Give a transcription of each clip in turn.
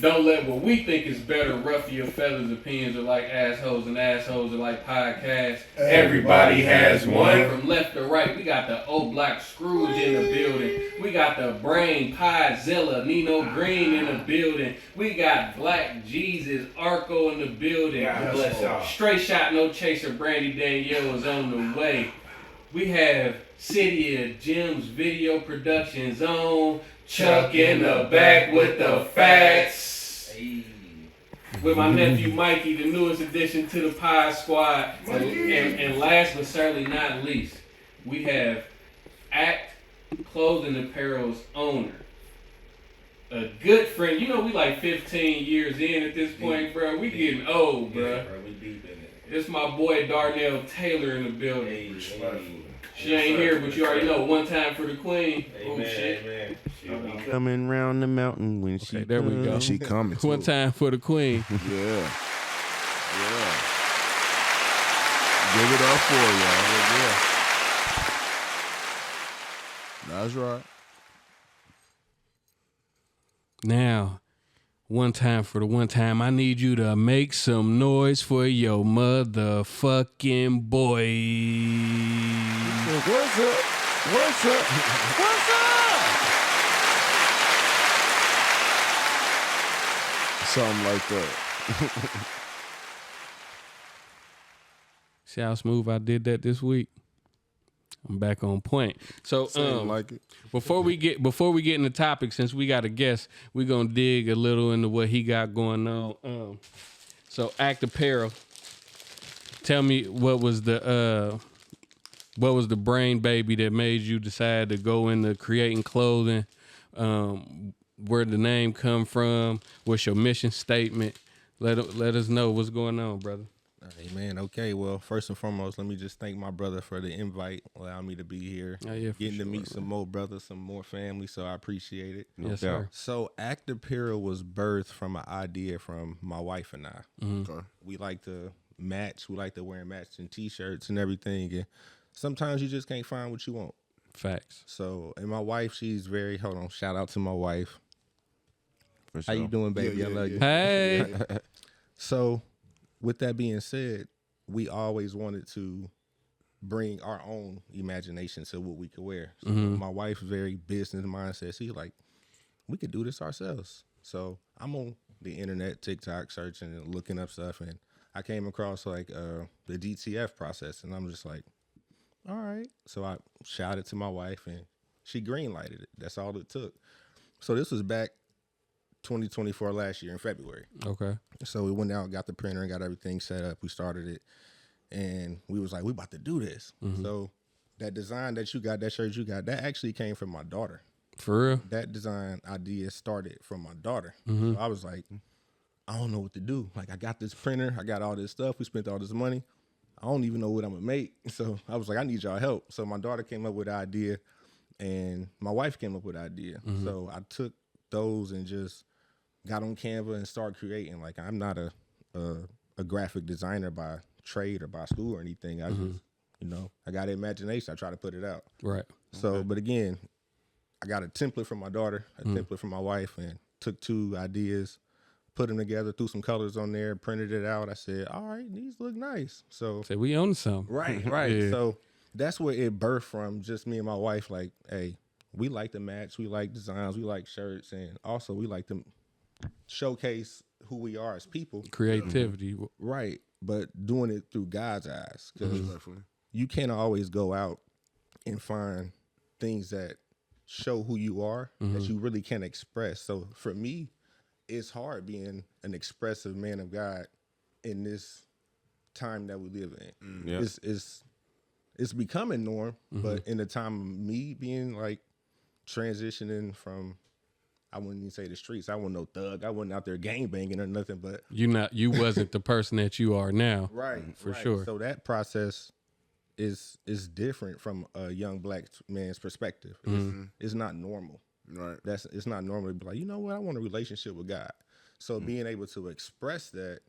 Don't let what we think is better ruffle your feathers. Opinions are like assholes, and assholes are like podcasts. Everybody has one. From left to right, we got the old black Scrooge in the building. We got the brain Piezilla, Nino Green in the building. We got Black Jesus, Arco in the building. God bless y'all. Straight shot, no chaser, Brandy Danielle is on the way. We have City of Gems Video Production Zone. Chuck in the back with the facts. Hey. With my nephew Mikey, the newest addition to the Pod Squad. And last but certainly not least, we have AKED Clothing Apparel's owner. A good friend. You know we like 15 years in at this point, bro. We getting old, bro. Yeah, bro, we deep in it. It's my boy Darnell Taylor in the building. Hey. She ain't here, but you already know. One time for the queen. Oh shit. Amen. She'll be coming round the mountain when she there we go. She coming. One time for the queen. Yeah. Yeah. Give it up for y'all. Yeah. That's right. Now, one time for the one time, I need you to make some noise for your motherfucking boy. What's up? What's up? What's up? Something like that. See how smooth I did that this week? I'm back on point. So like it. Before we get in the topic, since we got a guest, we're gonna dig a little into what he got going on. So AKED Apparel, tell me what was the brain baby that made you decide to go into creating clothing? Where the name come from? What's your mission statement? Let us know what's going on, brother. Hey man, okay. Well, first and foremost, let me just thank my brother for the invite, allowing me to be here, getting to meet some more brothers, some more family. So I appreciate it. Yes, sir. So AKED Apparel was birthed from an idea from my wife and I. Mm-hmm. Okay. We like to match. We like to wear matching T-shirts and everything. And sometimes you just can't find what you want. Facts. So, and my wife, she's very. Hold on. Shout out to my wife. For sure. How you doing, baby? Yeah, I love you. Hey. So, with that being said, we always wanted to bring our own imagination to what we could wear. So my wife's very business mindset. She's like, we could do this ourselves. So I'm on the internet, TikTok, searching and looking up stuff, and I came across like the DTF process, and I'm just like, all right. So I shouted to my wife, and she green-lighted it. That's all it took. So this was back 2024 last year in February. Okay. So we went out, got the printer, and got everything set up. We started it, and we was like, we about to do this. So that design that you got, that shirt you got, that actually came from my daughter. For real? That design idea started from my daughter. So I was like, I don't know what to do. Like, I got this printer, I got all this stuff, we spent all this money. I don't even know what I'm gonna make. So I was like, I need y'all help. So my daughter came up with the idea, and my wife came up with the idea. So I took those and just got on Canva and started creating. Like, I'm not a graphic designer by trade or by school or anything. I just, I got an imagination. I try to put it out. Right. So, but again, I got a template from my daughter, a template from my wife, and took two ideas, put them together, threw some colors on there, printed it out. I said, all right, these look nice. So Say we own some. Right. Yeah. So that's where it birthed from, just me and my wife. Like, hey, we like to match, we like designs, we like shirts, and also we like to showcase who we are as people. Creativity. Right. But doing it through God's eyes, because you can't always go out and find things that show who you are that you really can't express. So for me, it's hard being an expressive man of God in this time that we live in. It's becoming norm, but in the time of me being like transitioning from, I wouldn't even say the streets. I wasn't no thug. I wasn't out there gang banging or nothing. But you wasn't the person that you are now. Right. For sure. So that process is different from a young black man's perspective. It's not normal. Right. It's not normal to be like, you know what, I want a relationship with God. So being able to express that,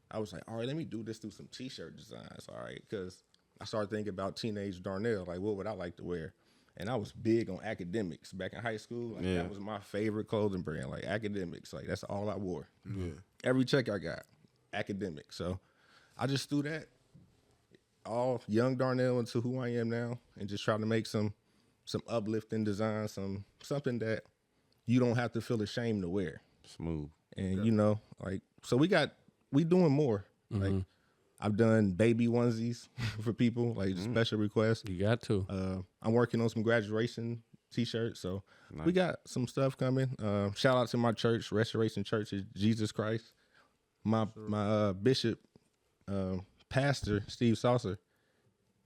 I was like, all right, let me do this through some T-shirt designs. All right, because I started thinking about teenage Darnell, like, what would I like to wear? And I was big on academics back in high school. Like, that was my favorite clothing brand, like academics. Like, that's all I wore. Yeah. Every check I got, academic. So I just threw that all young Darnell into who I am now and just try to make some uplifting design, something that you don't have to feel ashamed to wear. Smooth. And, you know, like, so we doing more. Like, I've done baby onesies for people, like special requests. You got to. I'm working on some graduation T-shirts, so we got some stuff coming. Shout out to my church, Restoration Church of Jesus Christ. My bishop, pastor, Steve Saucer,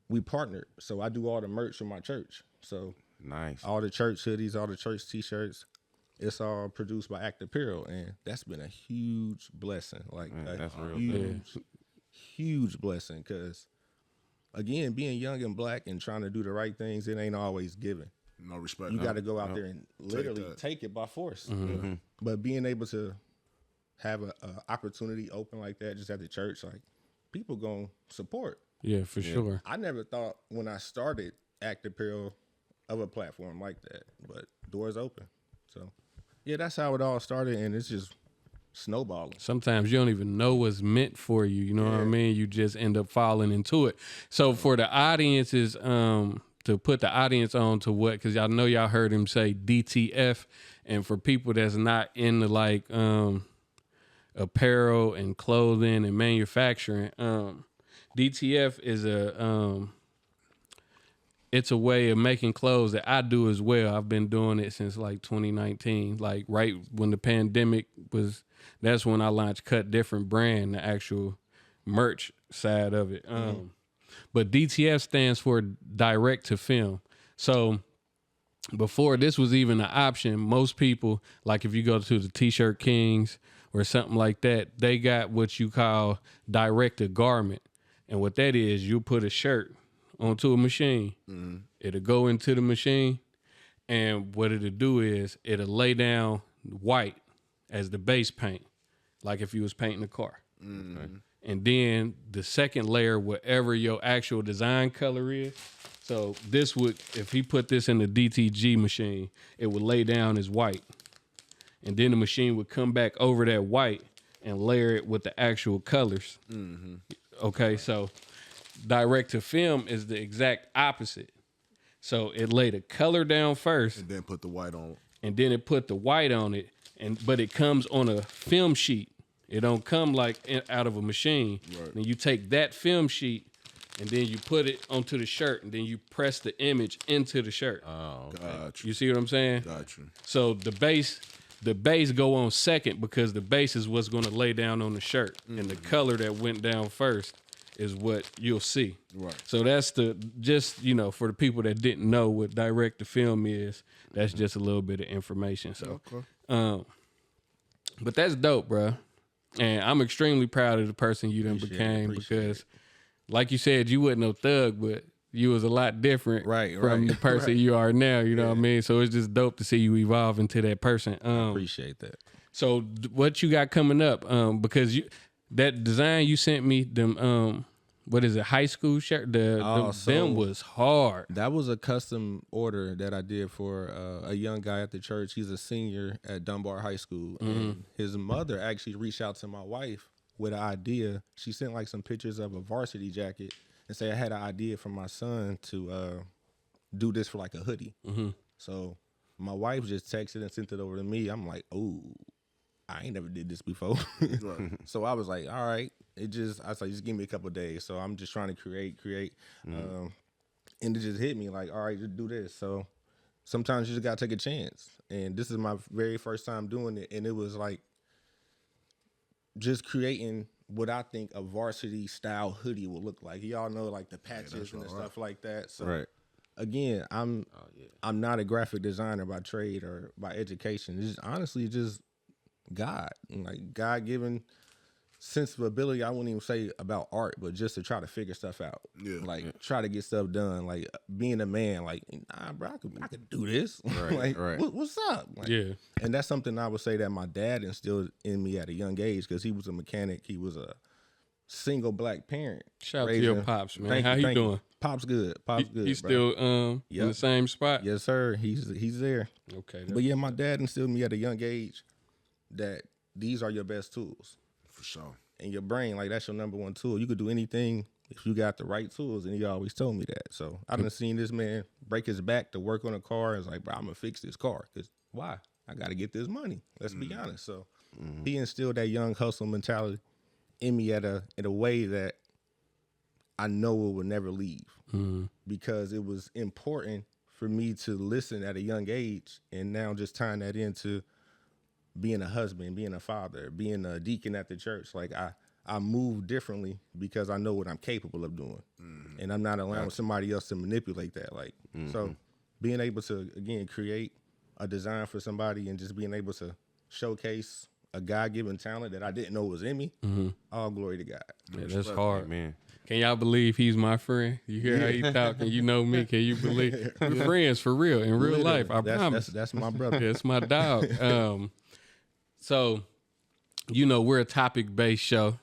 we partnered. So I do all the merch for my church. So nice. All the church hoodies, all the church T-shirts, it's all produced by AKED Apparel, and that's been a huge blessing. Like, that's real huge blessing, because again, being young and black and trying to do the right things, it ain't always given. No respect. You got to go out there and literally take it by force. But being able to have a opportunity open like that just at the church, like, people gonna support. Yeah, for sure. I never thought when I started AKED Apparel of a platform like that, but doors open. So yeah, that's how it all started, and it's just snowballing. Sometimes you don't even know what's meant for you. You know what I mean? You just end up falling into it. So for the audiences, to put the audience on to what, because y'all know y'all heard him say DTF, and for people that's not into like apparel and clothing and manufacturing, DTF is it's a way of making clothes that I do as well. I've been doing it since like 2019, like right when the pandemic was. That's when I launched Cut Different Brand, the actual merch side of it. But DTF stands for direct to film. So before this was even an option, most people, like if you go to the T-shirt Kings or something like that, they got what you call direct to garment. And what that is, you put a shirt onto a machine. It'll go into the machine, and what it'll do is it'll lay down white as the base paint, like if you was painting a car. Okay. And then the second layer, whatever your actual design color is. So this would, if he put this in the DTG machine, it would lay down as white. And then the machine would come back over that white and layer it with the actual colors. Okay, so direct to film is the exact opposite. So it laid the color down first. And then put the white on. And then it put the white on it. But it comes on a film sheet. It don't come like out of a machine. Right. And you take that film sheet and then you put it onto the shirt and then you press the image into the shirt. Oh, okay. Gotcha. You see what I'm saying? Gotcha. So the base go on second because the base is what's going to lay down on the shirt. And the color that went down first is what you'll see. Right. So that's just, you know, for the people that didn't know what direct to film is, that's just a little bit of information. So, but that's dope, bro. And I'm extremely proud of the person you done became because, like you said, you wasn't no thug, but you was a lot different from the person you are now. You know what I mean? So it's just dope to see you evolve into that person. I appreciate that. So what you got coming up? Because that design you sent me, them what is it, high school shirt? Them was hard. That was a custom order that I did for a young guy at the church. He's a senior at Dunbar High School. And his mother actually reached out to my wife with an idea. She sent like some pictures of a varsity jacket and said I had an idea for my son to do this for like a hoodie. So my wife just texted and sent it over to me. I'm like, oh, I ain't never did this before. So I was like, all right. I was like, just give me a couple of days. So I'm just trying to create. And it just hit me like, all right, just do this. So sometimes you just got to take a chance. And this is my very first time doing it. And it was like just creating what I think a varsity style hoodie will look like. Y'all know like the patches and the stuff like that. So again, I'm not a graphic designer by trade or by education. It's honestly just God, like God-given sense of ability. I wouldn't even say about art, but just to try to figure stuff out. Try to get stuff done. Like being a man, like, nah, bro, I could do this. What's up? Like, and that's something I would say that my dad instilled in me at a young age because he was a mechanic. He was a single black parent. Shout out to your pops, man. Thank How you, he doing? Pop's good. Pop's good. He's bro. still in the same spot? Yes, sir. He's there. Okay. But yeah, my dad instilled me at a young age that these are your best tools. For sure. And your brain, like that's your number one tool. You could do anything if you got the right tools, and he always told me that. So I done seen this man break his back to work on a car. It's like, bro, I'm gonna fix this car. Cause why? I gotta get this money. Let's be honest. So he instilled that young hustle mentality in me in a way that I know it will never leave. Because it was important for me to listen at a young age, and now just tying that into being a husband, being a father, being a deacon at the church. Like I move differently because I know what I'm capable of doing, and I'm not allowing somebody else to manipulate that. Like so, being able to again create a design for somebody and just being able to showcase a God-given talent that I didn't know was in me. All glory to God. Yeah, that's hard, man. Can y'all believe he's my friend? You hear how he talking? You know me. Can you believe we're friends for real in real life? I promise. That's my brother. That's my dog. So, you know, we're a topic-based show.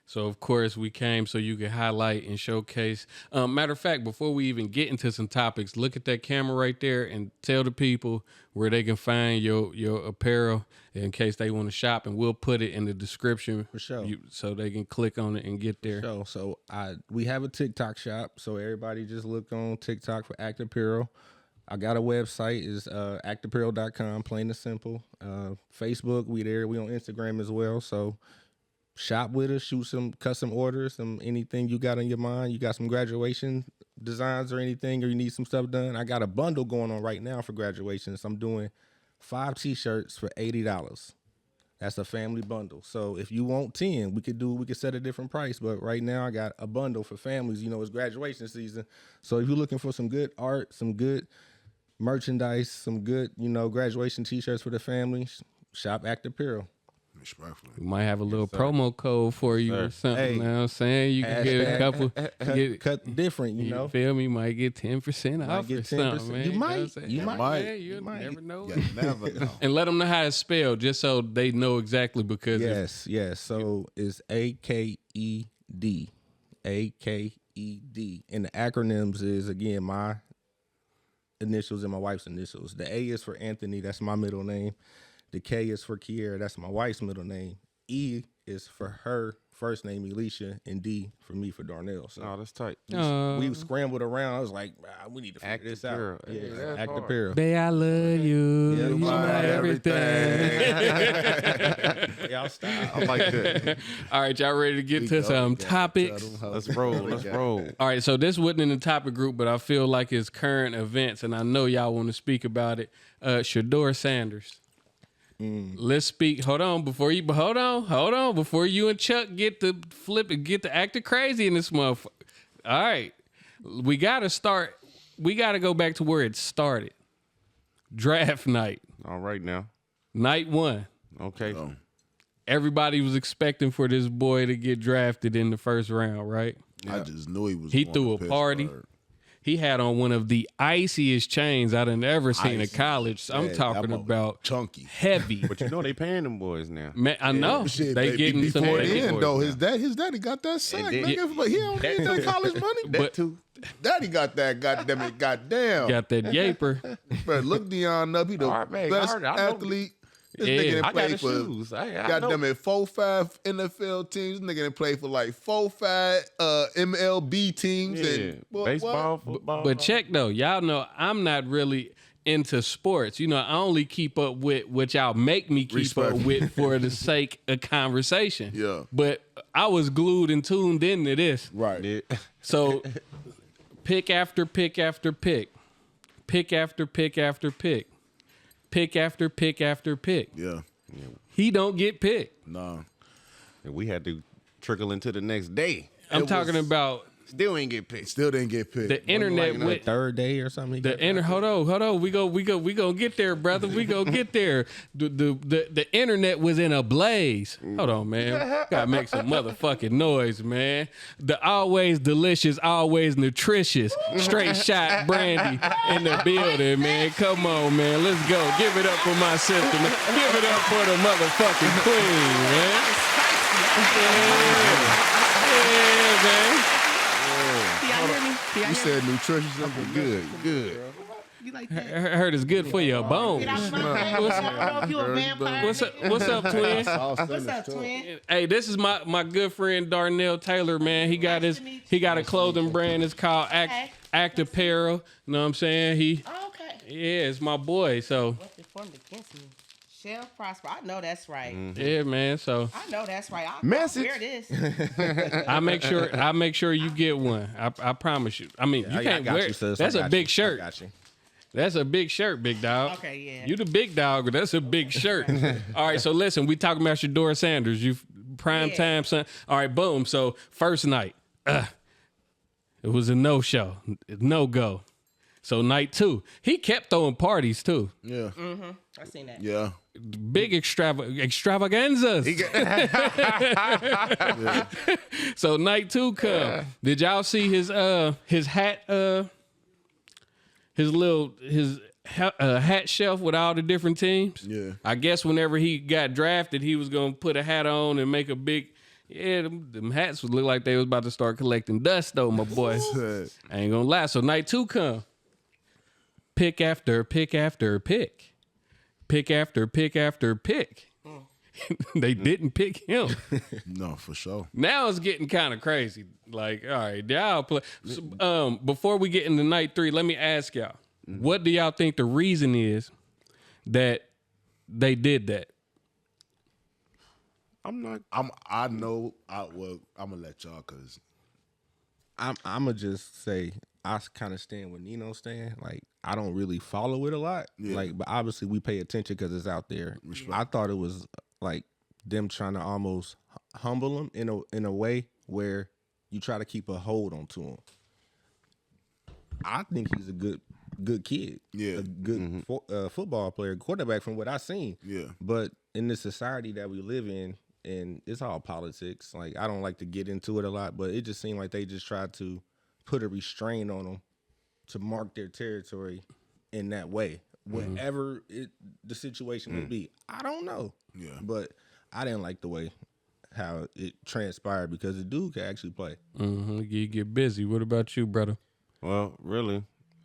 So, of course, we came so you can highlight and showcase. Matter of fact, before we even get into some topics, look at that camera right there and tell the people where they can find your apparel in case they want to shop. And we'll put it in the description For sure. So they can click on it and get there. So we have a TikTok shop. So everybody just look on TikTok for AKED Apparel. I got a website, is akedapparel.com, plain and simple. Facebook, we there. We on Instagram as well. So shop with us, shoot some custom orders, some anything you got on your mind. You got some graduation designs or anything, or you need some stuff done. I got a bundle going on right now for graduations. I'm doing 5 t-shirts for $80. That's a family bundle. So if you want 10, we could set a different price. But right now I got a bundle for families. You know, it's graduation season. So if you're looking for some good art, some good merchandise, some good, graduation t-shirts for the family, shop AKED Apparel. Respectfully. We might have a little promo code for you or something. Hey, you know what I'm saying? You can get a couple. Cut different, you know. Feel me? Might get 10% off get or something, 10%. man. You know might. what I'm saying? You might. Yeah, you never know. You never know. And let them know how it's spelled, just so they know exactly. Because Yes. So it's AKED, AKED, and the acronyms is again my initials and my wife's initials. The A is for Anthony, that's my middle name. The K is for Kiera, that's my wife's middle name. E is for her first name, Elisha, and D for me, for Darnell. So Oh, that's tight. we scrambled around. I was like, we need to figure AKED this Apparel. out. Yeah, Yeah, that's AKED hard. Apparel. Babe, I love you. Yeah, you my my everything. Y'all stop. I like that. All right, y'all ready to get to some topics? Let's roll. Let's roll. All right, so this wasn't in the topic group, but I feel like it's current events, and I know y'all want to speak about it. Shedeur Sanders. Let's speak. Hold on before you and Chuck get to flip and get to acting crazy in this motherfucker. All right, we gotta start. We gotta go back to where it started. Draft night, All right now. night 1. Okay. Everybody was expecting for this boy to get drafted in the first round, right? I just knew he was. He going threw to a party. Pittsburgh. He had on one of the iciest chains I'd ever seen in Icy. college. I'm Yeah, talking that about chunky. heavy. But you know they paying them boys now. Man, I know. Shit, they getting some before money. then though. boys His daddy got that sack. then- Nigga, but he don't need that college money. But Daddy got that. Goddamn it. Goddamn. got that yaper. But look Deion up. He the All right, man, best I know. athlete. This Yeah. nigga done I got played the for. shoes. I Goddamn know. it, 4-5 NFL teams. This nigga done played for like 4-5 MLB teams. Yeah. And what? Baseball, football. But check though, y'all know I'm not really into sports. You know, I only keep up with what y'all make me keep up with for the sake of conversation. Yeah. But I was glued and tuned into this. Right. Yeah. So pick after pick after pick. Pick after pick after pick. Pick after pick after pick. Yeah. He don't get picked. Nah. And we had to trickle into the next day. I'm talking about Still ain't get picked. Still didn't get picked. the internet like, with Third day or something. hold on. We gonna get there, brother. We gonna get there. The internet was in a blaze. Hold on, man. Gotta make some motherfucking noise, man. The always delicious, always nutritious, straight shot brandy in the building, man. Come on, man. Let's go. Give it up for my sister, man. Give it up for the motherfucking queen, man. Yeah, man. Can y'all hear me? Can y'all You hear me? said nutritious something good. Good. You like that? Heard it's good for your bones. Get out my face. I don't know if you a vampire. What's up, twin? What's up, twin? Hey, this is my good friend Darnell Taylor, man. He got a clothing brand. It's called AKED Apparel. You know what I'm saying? Oh, okay. Yeah, it's my boy. So What's formed against me? Shall prosper. I know that's right. yeah, man. So I know that's right. I'll Message. wear this. I make sure you get one. I promise you. I mean, you can't wear. That's a big shirt. Got you. That's a big shirt, big dog. Okay, yeah. You the big dog, but that's a big shirt. All right, so listen, we talking about Shedeur Sanders. You prime time son. All right, boom. So first night, it was a no-show, no-go. So night 2, he kept throwing parties too. Yeah. I seen that. Yeah. Big extravaganzas. So night 2 come. Did y'all see his hat his hat shelf with all the different teams? Yeah. I guess whenever he got drafted, he was gonna put a hat on and make a big. Yeah, them hats would look like they was about to start collecting dust, though, my boy. I ain't gonna lie. So night 2 come. Pick after pick after pick. Pick after pick after pick. They didn't pick him. No, for sure. Now it's getting kind of crazy. Like, all right, y'all play. So, before we get into night 3, let me ask y'all, what do y'all think the reason is that they did that? I'm gonna let y'all cause I'm gonna just say I kind of stand with Nino stand. Like I don't really follow it a lot. Yeah. Like, but obviously we pay attention because it's out there. Respect. I thought it was like them trying to almost humble him in a way where you try to keep a hold onto him. I think he's a good kid. Yeah. A good football player, quarterback from what I've seen. Yeah. But in the society that we live in, and it's all politics. Like I don't like to get into it a lot, but it just seemed like they just tried to put a restraint on them to mark their territory in that way. Whatever the situation would be, I don't know. Yeah. But I didn't like the way how it transpired because the dude could actually play. You get busy. What about you, brother? Well, really,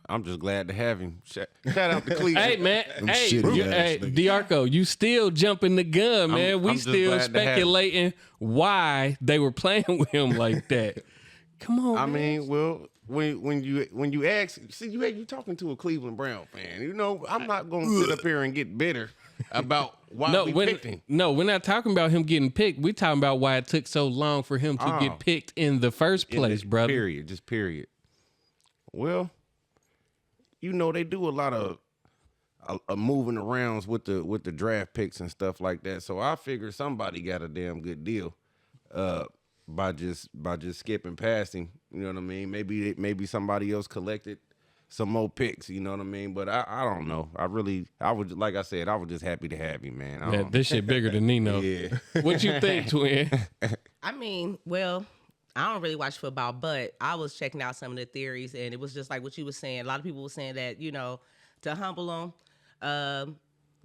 I'm just glad to have him. Shout out to Cleveland. Hey, man. Hey, shitty ass niggas. Diarco, you still jumping the gun, man. I'm We just still glad to have him. speculating why they were playing with him like that. Come on, I man. mean, well, when you ask, see, you talking to a Cleveland Brown fan. You know, I'm not going to sit up here and get bitter about why we picked him. No, we're not talking about him getting picked. We're talking about why it took so long for him to get picked in the first place, brother. Period. Just period. Well, you know, they do a lot of moving arounds with the draft picks and stuff like that. So I figure somebody got a damn good deal by just skipping past him. You know what I mean? Maybe somebody else collected some more picks. You know what I mean? But I don't know. I was like I said, I was just happy to have him, man. Yeah, this shit bigger than Nino. Yeah. What you think, twin? I mean, well, I don't really watch football, but I was checking out some of the theories, and it was just like what you were saying. A lot of people were saying that, you know, to humble him,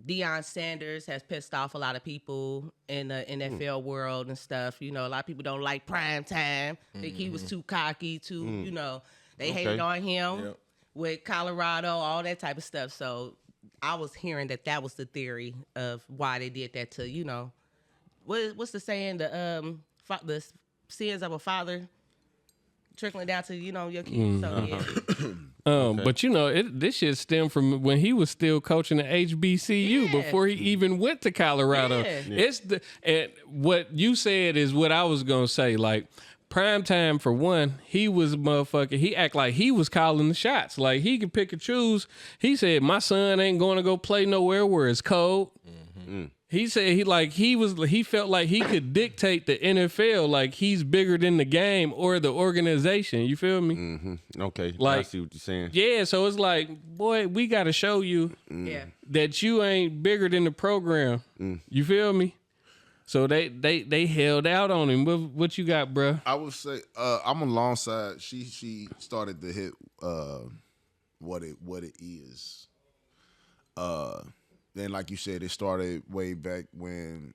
Deion Sanders has pissed off a lot of people in the NFL world and stuff. You know, a lot of people don't like prime time. Think he was too cocky, you know, they hated on him with Colorado, all that type of stuff. So I was hearing that was the theory of why they did that to, you know, what's the saying? The sins of a father trickling down to, you know, your kids. So yeah. But you know, this shit stemmed from when he was still coaching at HBCU before he even went to Colorado. Yeah. It's and what you said is what I was gonna say. Like prime time for one, he was a motherfucker. He act like he was calling the shots. Like he could pick and choose. He said, "My son ain't going to go play nowhere where it's cold." He said he felt like he could dictate the NFL, like he's bigger than the game or the organization. You feel me? Okay, Like- I see what you're saying. Yeah, so it's like, boy, we got to show you Yeah. that you ain't bigger than the program. You feel me? So they held out on him. What you got, bruh? I would say I'm alongside. She started to hit what it is. Then, like you said, it started way back when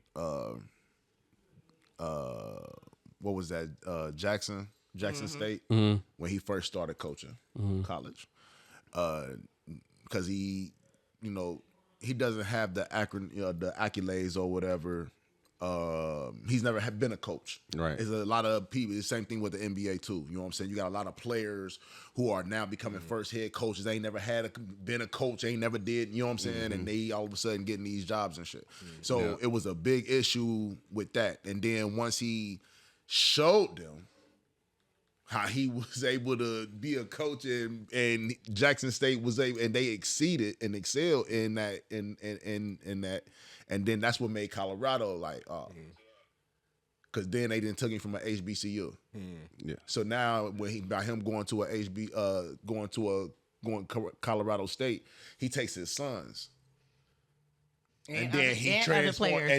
what was that? Jackson State, when he first started coaching college, because he, he doesn't have the the accolades or whatever. He's never been a coach. Right. There's a lot of people. The same thing with the NBA too. You know what I'm saying? You got a lot of players who are now becoming first head coaches. They ain't never been a coach. Ain't never did. You know what I'm saying? And they all of a sudden getting these jobs and shit. So it was a big issue with that. And then once he showed them how he was able to be a coach and Jackson State was able, and they exceeded and excelled in that in that, and then that's what made Colorado like because then they didn't took him from an HBCU. Yeah. So now by him going to Colorado State, he takes his sons. And then he transforms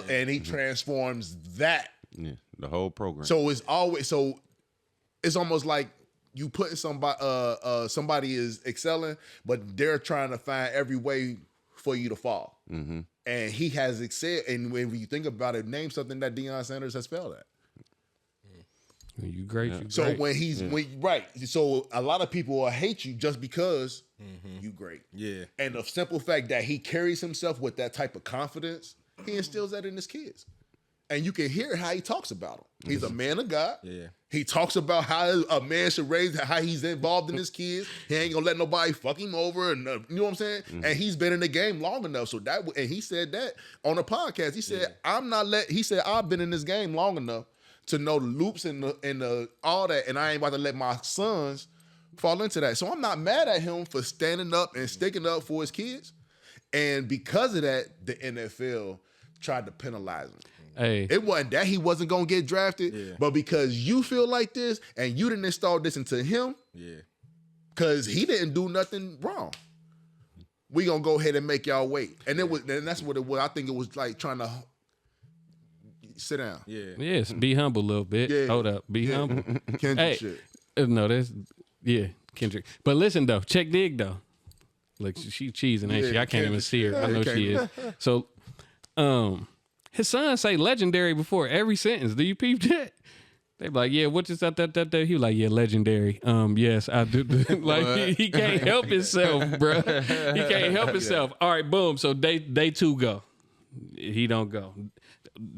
and he transforms that. Yeah, the whole program. So it's almost like you putting somebody is excelling, but they're trying to find every way for you to fall. Mm-hmm. And he has excelled. And when you think about it, name something that Deion Sanders has failed at. You great. You So great. when he's right, so a lot of people will hate you just because you great. Yeah. And the simple fact that he carries himself with that type of confidence, he instills that in his kids. And you can hear how he talks about them. He's a man of God. Yeah. He talks about how a man should raise, how he's involved in his kids. He ain't gonna let nobody fuck him over, and you know what I'm saying. And he's been in the game long enough, so that. And he said that on a podcast. He said, He said, I've been in this game long enough to know the loops and the all that, and I ain't about to let my sons fall into that. So I'm not mad at him for standing up and sticking up for his kids. And because of that, the NFL tried to penalize him. Hey, It wasn't that he wasn't gonna get drafted, but because you feel like this and you didn't install this into him, because he didn't do nothing wrong. We gonna go ahead and make y'all wait, and that's what it was. I think it was like trying to sit down. yes, be humble a little bit. Yeah. Hold up, be humble. Kendrick Hey, shit. No, that's Kendrick. But listen though, check dig though. Look, she cheesing, ain't she? I can't even see her. I know she is. So, his son say legendary before every sentence. Do you peep that? They be like, yeah, what is that? He was like, yeah, legendary. Yes, I do. Like he can't help himself, bro. He can't help himself. All right, boom. So day 2 go. He don't go.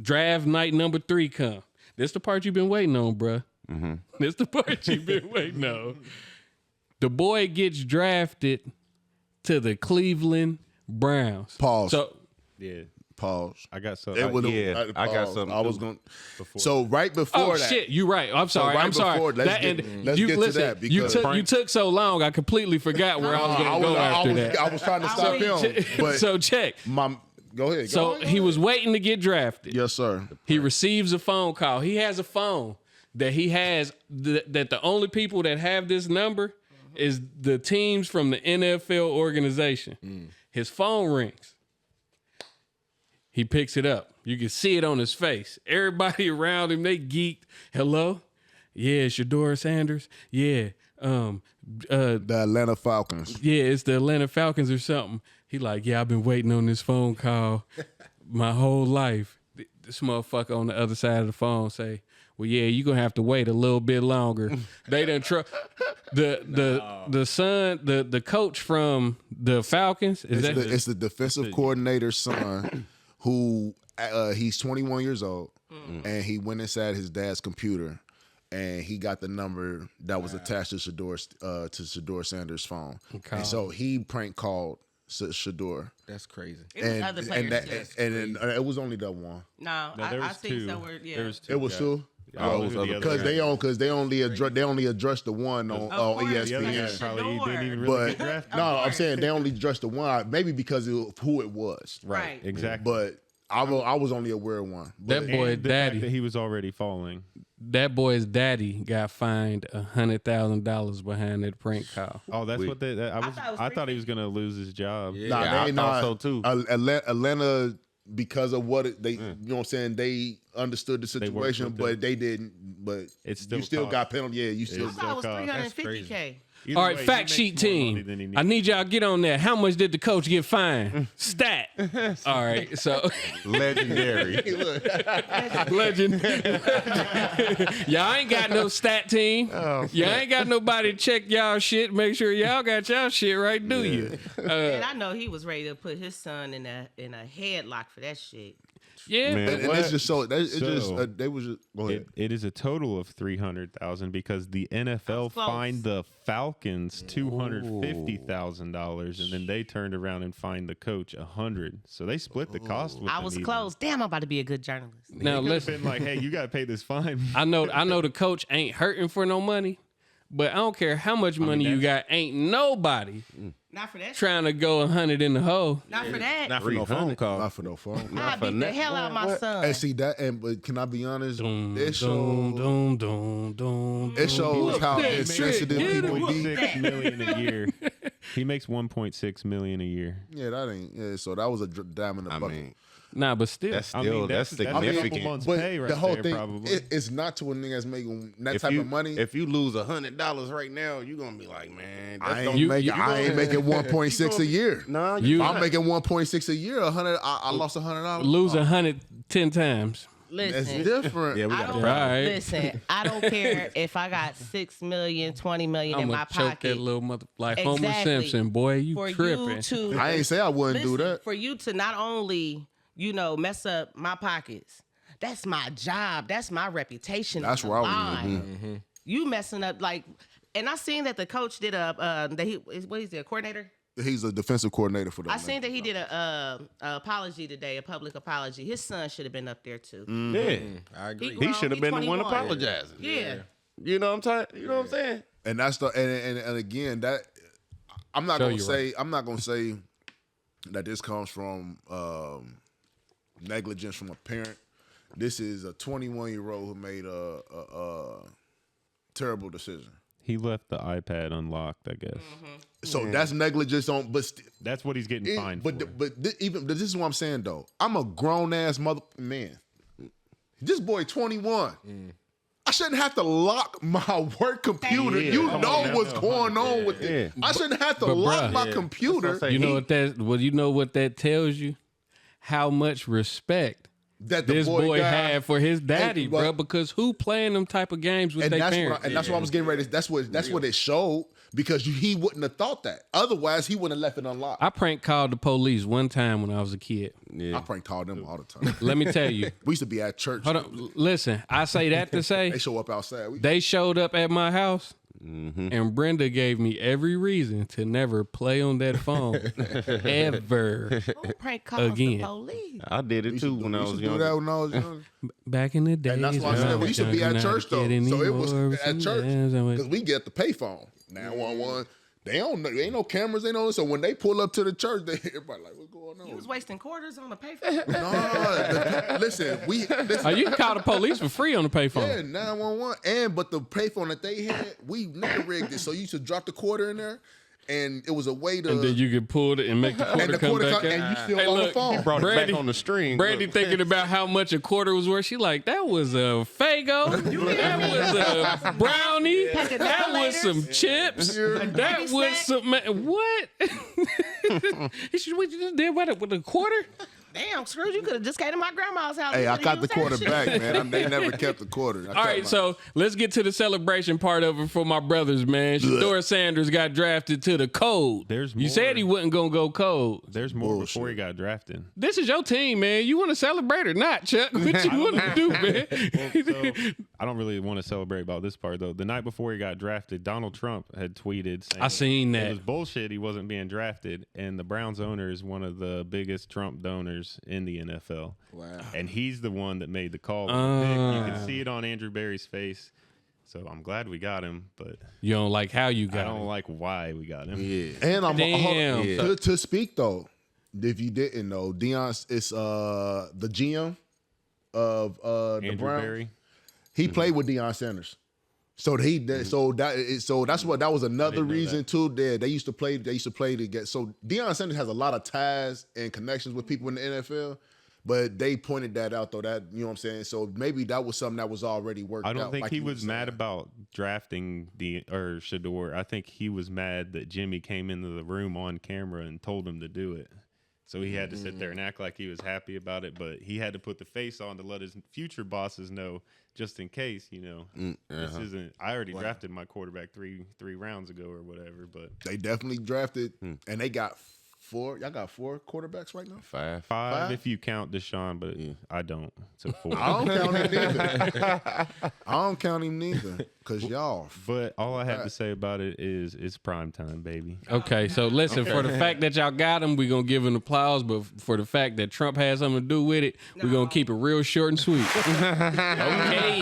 Draft night number 3 come. This the part you've been waiting on, bro. Mm-hmm. This the part you've been waiting on. The boy gets drafted to the Cleveland Browns. Pause. So Pause. I got so. I got something. I was going. So right before that. Shit, you're right. I'm sorry. right I'm sorry. before, let's get to that, because you took so long. I completely forgot where I was going to go after that. I was trying to stop him. But So check. go ahead. So he was waiting to get drafted. Yes, sir. He receives a phone call. He has a phone that he has that the only people that have this number is the teams from the NFL organization. His phone rings. He picks it up. You can see it on his face. Everybody around him, they geeked. Hello? Yeah, Shedeur Sanders. Yeah. The Atlanta Falcons. Yeah, it's the Atlanta Falcons or something. He like, yeah, I've been waiting on this phone call my whole life. This motherfucker on the other side of the phone say, well, yeah, you're going to have to wait a little bit longer. They done the son, the coach from the Falcons. It's the defensive coordinator's son who he's 21 years old, and he went inside his dad's computer, and he got the number that was attached to Shedeur Sanders' phone. And so he prank called Shedeur. That's crazy. It was other players. And it was only that one. No, there I was see 2. somewhere. Yeah. There was 2. It was 2. Oh, it was the other Because they only addressed the one on ESPN. The other guy probably didn't even really get But drafted. no, I'm saying they only addressed the one, maybe because of who it was. Right. Exactly. But I was only aware of one. That boy And the fact that daddy. he was already falling. That boy's daddy got fined $100,000 behind that prank call. Oh, that's what they. I thought he was gonna lose his job. I thought so too. Atlanta, because of what you know what I'm saying, they understood the situation, with but they didn't. But It's you still got penalty. Yeah, you still. I thought it was That's $350K. Either All right, way, he fact makes sheet more money team. than he I needs. need y'all to get on that. How much did the coach get fined? Stat. All right, so Legendary. legend. Y'all ain't got no stat team. Y'all ain't got nobody to check y'all shit. Make sure y'all got y'all shit right, do you? And I know he was ready to put his son in a headlock for that shit. Yeah. Man, And it's just so it's just So, they was just go ahead. It is a total of 300,000 because the NFL close. fined the Falcons $250,000, and then they turned around and fined the coach $100,000. So they split the cost. With I them was even. close. Damn, I'm about to be a good journalist. Now It could have listen, been like, hey, you got to pay this fine. I know the coach ain't hurting for no money, but I don't care how much money you got. Ain't nobody Not for that. trying to go 100 in the hole. Not for that. Not for no phone call. Not for no phone. I beat the hell out of my son. And see that, but can I be honest? Dum, It shows. dum, dum, dum, It shows how that insensitive shit. people be. $6 million a year. He makes $1.6 million a year. Yeah, that ain't. Yeah, so that was a dime in the I bucket. mean, Nah, but still. that's I still mean, that's that's a couple significant. months But pay right the whole there, thing, probably. it's not to a nigga that's making that If type you, of money. if you lose $100 right now, you're gonna be like, man, that's I ain't gonna making. I ain't making 1.6 a year. Nah, You- If I'm making 1.6 a year, 100. I lost $100. Lose 100 10 times. That's Listen. different. Yeah, we I got don't, a Right. Listen, I don't care if I got 6 million, 20 million I'm in my gonna choke pocket. that little mother like Homer Exactly. Simpson, boy. You For tripping? you to, I ain't say I wouldn't do listen, that. for you to not only, mess up my pockets. That's my job. That's my reputation. That's on where the I was. line. You messing up like, and I seen that the coach did what is he, a coordinator? He's a defensive coordinator for them. I seen that he did a apology today, a public apology. His son should have been up there too. Yeah, I agree. grown, he should have he been the one 21. apologizing. Yeah. You know what I'm saying? You know what I'm saying? And that's the and again that I'm not Show gonna you say I'm not gonna say that this comes from negligence from a parent. This is a 21-year-old who made a terrible decision. He left the iPad unlocked, I guess. So that's negligence on, but That's what he's getting fined for. even this is what I'm saying though. I'm a grown ass man. This boy 21. I shouldn't have to lock my work computer. Yeah, You come know on now. what's going on with it. I shouldn't have to but lock bruh, my computer. You know what that? Well, you know what that tells you? How much respect That the this boy got. had for his daddy, Hey, bro. but- Because who playing them type of games with And their that's parents? what that's what I was getting ready. That's what it showed because he wouldn't have thought that. Otherwise, he wouldn't have left it unlocked. I prank called the police one time when I was a kid. I prank called them all the time. Let me tell you. We used to be at church. Hold on. Listen, I say that to say They show up outside. they showed up at my house, and Brenda gave me every reason to never play on that phone ever. Who prank calls Again. the police? I did it too when I was do young. that when I was young. Back in the day, And that's why I said we used to be at church though. So it was at church because we get the payphone. 911. They don't know. Ain't no cameras. Ain't no. So when they pull up to the church, everybody like, what's going on? You was wasting quarters on the payphone. No, listen. Oh, you can call the police for free on the payphone. Yeah, 911. But the payphone that they had, we nigga rigged it. So you should drop the quarter in there, and it was a way to. And then you could pull it and make the quarter and the come quarter back come, out. and you still Hey, on the look, phone. Brought it Brandy- back on the string. Brandy Look. thinking about how much a quarter was worth. She like, that was a Fago. That was a brownie. Pack of That was Decolators. some chips. That was snack. some what? He said, what you just did with a quarter? Damn, Scrooge, you could have just came to my grandma's house. Hey, and I coulda got the used that quarter shit. back, man. They never kept the quarter. All right, so let's get to the celebration part of it for my brothers, man. Shedeur Sanders got drafted to the Code. There's You said more. he wasn't gonna go Code. There's more Bullshit. before he got drafted. This is your team, man. You want to celebrate or not, Chuck? What you want to do, man? So, I don't really want to celebrate about this part though. The night before he got drafted, Donald Trump had tweeted saying I seen it that. was bullshit. He wasn't being drafted, and the Browns owner is one of the biggest Trump donors in the NFL. Wow. And he's the one that made the call. With the pick. You can see it on Andrew Berry's face. So I'm glad we got him, but You don't like how you I got don't him. like why we got him. Yeah. And I'm Damn. to speak though. If you didn't know, Deion is the GM of the Andrew Browns. Berry. He played with Deion Sanders. So that was another reason too. They used to play to get. So Deion Sanders has a lot of ties and connections with people in the NFL But they pointed that out though. That you know what I'm saying. So maybe that was something that was already worked out. I don't think like he you was were mad saying. about drafting Shedeur. I think he was mad that Jimmy came into the room on camera and told him to do it. So he had to sit there and act like he was happy about it, but he had to put the face on to let his future bosses know, just in case, this isn't. I already drafted my quarterback three rounds ago or whatever, but They definitely drafted, and they got 4. Y'all got 4 quarterbacks right now. 5. five if you count Deshaun, but I don't. So 4. I don't count him neither. I don't count him neither, cause y'all. But all I have to say about it is it's prime time, baby. Okay, so listen, for the fact that y'all got him, we're going to give an applause. But for the fact that Trump has something to do with it, we're going to keep it real short and sweet. Okay.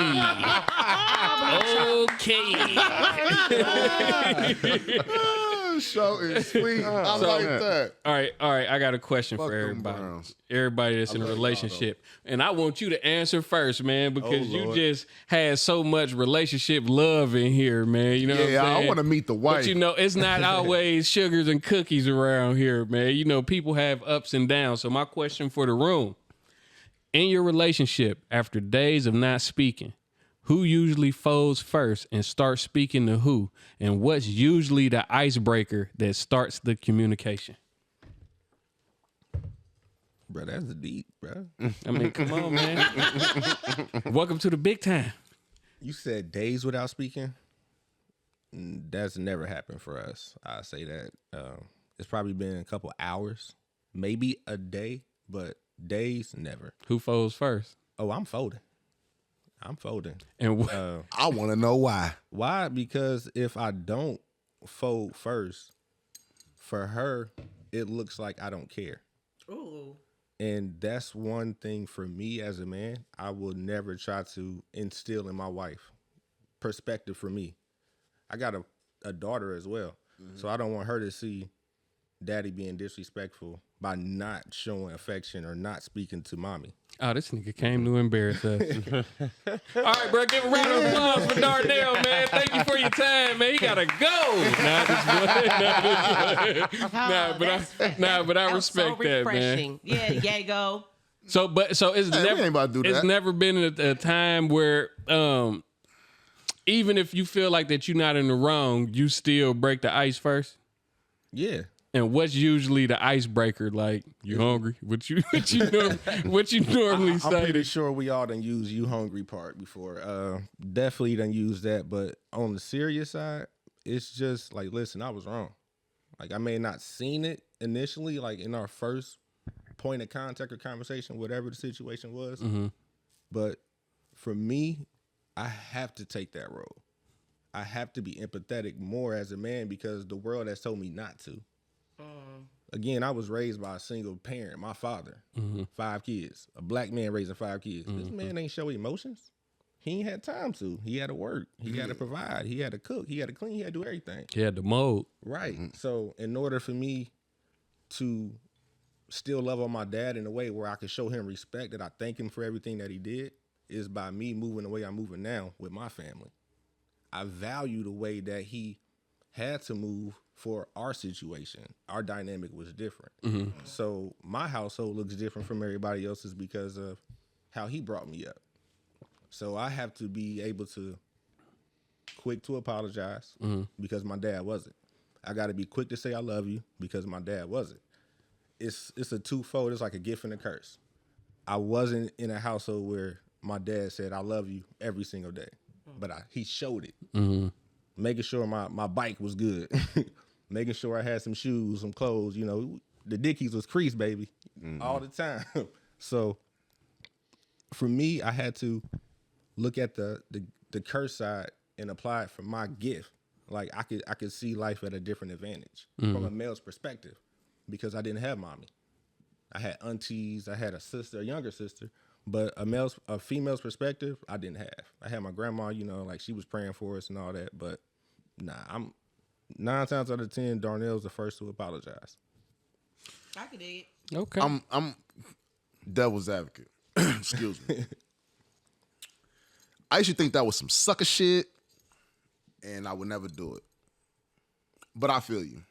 Short and sweet. I like that. All right. I got a question Fuck for them everybody. Browns. Everybody that's in a love y'all, relationship. And I want you to answer first, man, because you Lord. just had so much relationship love in here, man. You know what I'm Yeah, saying? I want to meet the wife. But it's not always sugars and cookies around here, man. People have ups and downs. So my question for the room, in your relationship, after days of not speaking, who usually folds first and starts speaking to who? And what's usually the icebreaker that starts the communication? Bro, that's deep, bro. I mean, come on, man. Welcome to the big time. You said days without speaking. That's never happened for us. I say that. It's probably been a couple hours, maybe a day, but days, never. Who folds first? Oh, I'm folding. And I want to know why. Why? Because if I don't fold first, for her, it looks like I don't care. Ooh. And that's one thing for me as a man, I will never try to instill in my wife. Perspective for me. I got a daughter as well. So I don't want her to see daddy being disrespectful by not showing affection or not speaking to mommy. oh, this nigga came to embarrass us. All right, bro, give a round of applause for Darnell, man. Thank you for your time, man. He gotta go. But I respect so that, man. refreshing. Yeah, Yago. So it's Hey, we never ain't about to do it's that. never been a time where even if you feel like that you're not in the wrong, you still break the ice first. Yeah. And what's usually the icebreaker? Like, you hungry? What you normally I'm say? pretty sure we all done used you hungry part before. Definitely done used that. But on the serious side, it's just like, listen, I was wrong. Like, I may have not seen it initially, like in our first point of contact or conversation, whatever the situation was. Mm-hmm. But for me, I have to take that role. I have to be empathetic more as a man because the world has told me not to. Again, I was raised by a single parent, my father, 5 kids, a black man raising 5 kids. This man ain't show emotions. He ain't had time to. He had to work. He had to provide. He had to cook. He had to clean. He had to do everything. Yeah, the mode. Right. So in order for me to still love on my dad in a way where I could show him respect, that I thank him for everything that he did, is by me moving the way I'm moving now with my family. I value the way that he had to move for our situation. Our dynamic was different. So my household looks different from everybody else's because of how he brought me up. So I have to be able to quick to apologize because my dad wasn't. I got to be quick to say I love you because my dad wasn't. It's a twofold. It's like a gift and a curse. I wasn't in a household where my dad said I love you every single day, but he showed it. Making sure my bike was good, making sure I had some shoes, some clothes. The Dickies was creased, baby, all the time. So for me, I had to look at the curse side and apply it for my gift. Like I could see life at a different advantage from a male's perspective because I didn't have mommy. I had aunties, I had a younger sister, but a female's perspective, I didn't have. I had my grandma, like she was praying for us and all that, but nah, I'm 9 times out of 10, Darnell's the first to apologize. I can dig it. Okay. I'm devil's advocate. Excuse me. I used to think that was some sucker shit, and I would never do it. But I feel you.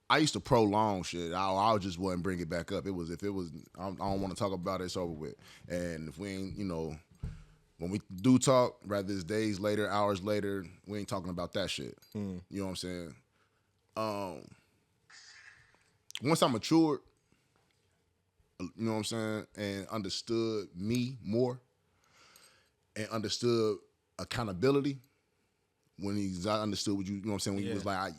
I used to prolong shit. I just wouldn't bring it back up. If it was, I don't want to talk about it. It's over with. And if we ain't, when we do talk, whether it's days later, hours later, we ain't talking about that shit. You know what I'm saying? Once I matured, you know what I'm saying, and understood me more, and understood accountability. I understood what you know what I'm saying, when you was like,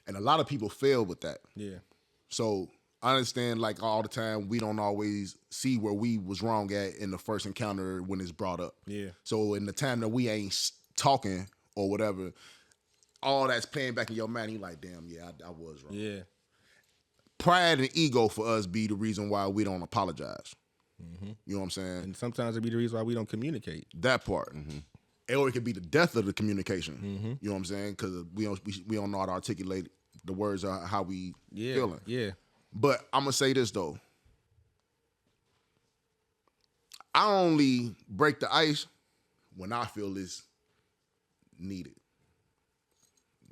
and a lot of people fail with that. Yeah. So I understand, like, all the time, we don't always see where we was wrong at in the first encounter when it's brought up. Yeah. So in the time that we ain't talking or whatever, all that's playing back in your mind, you like, damn, yeah, I was wrong. Yeah. Pride and ego for us be the reason why we don't apologize. You know what I'm saying? And sometimes it be the reason why we don't communicate. That part. Or it could be the death of the communication. You know what I'm saying? Because we don't know how to articulate the words or how we feeling. Yeah. But I'm gonna say this though. I only break the ice when I feel it's needed.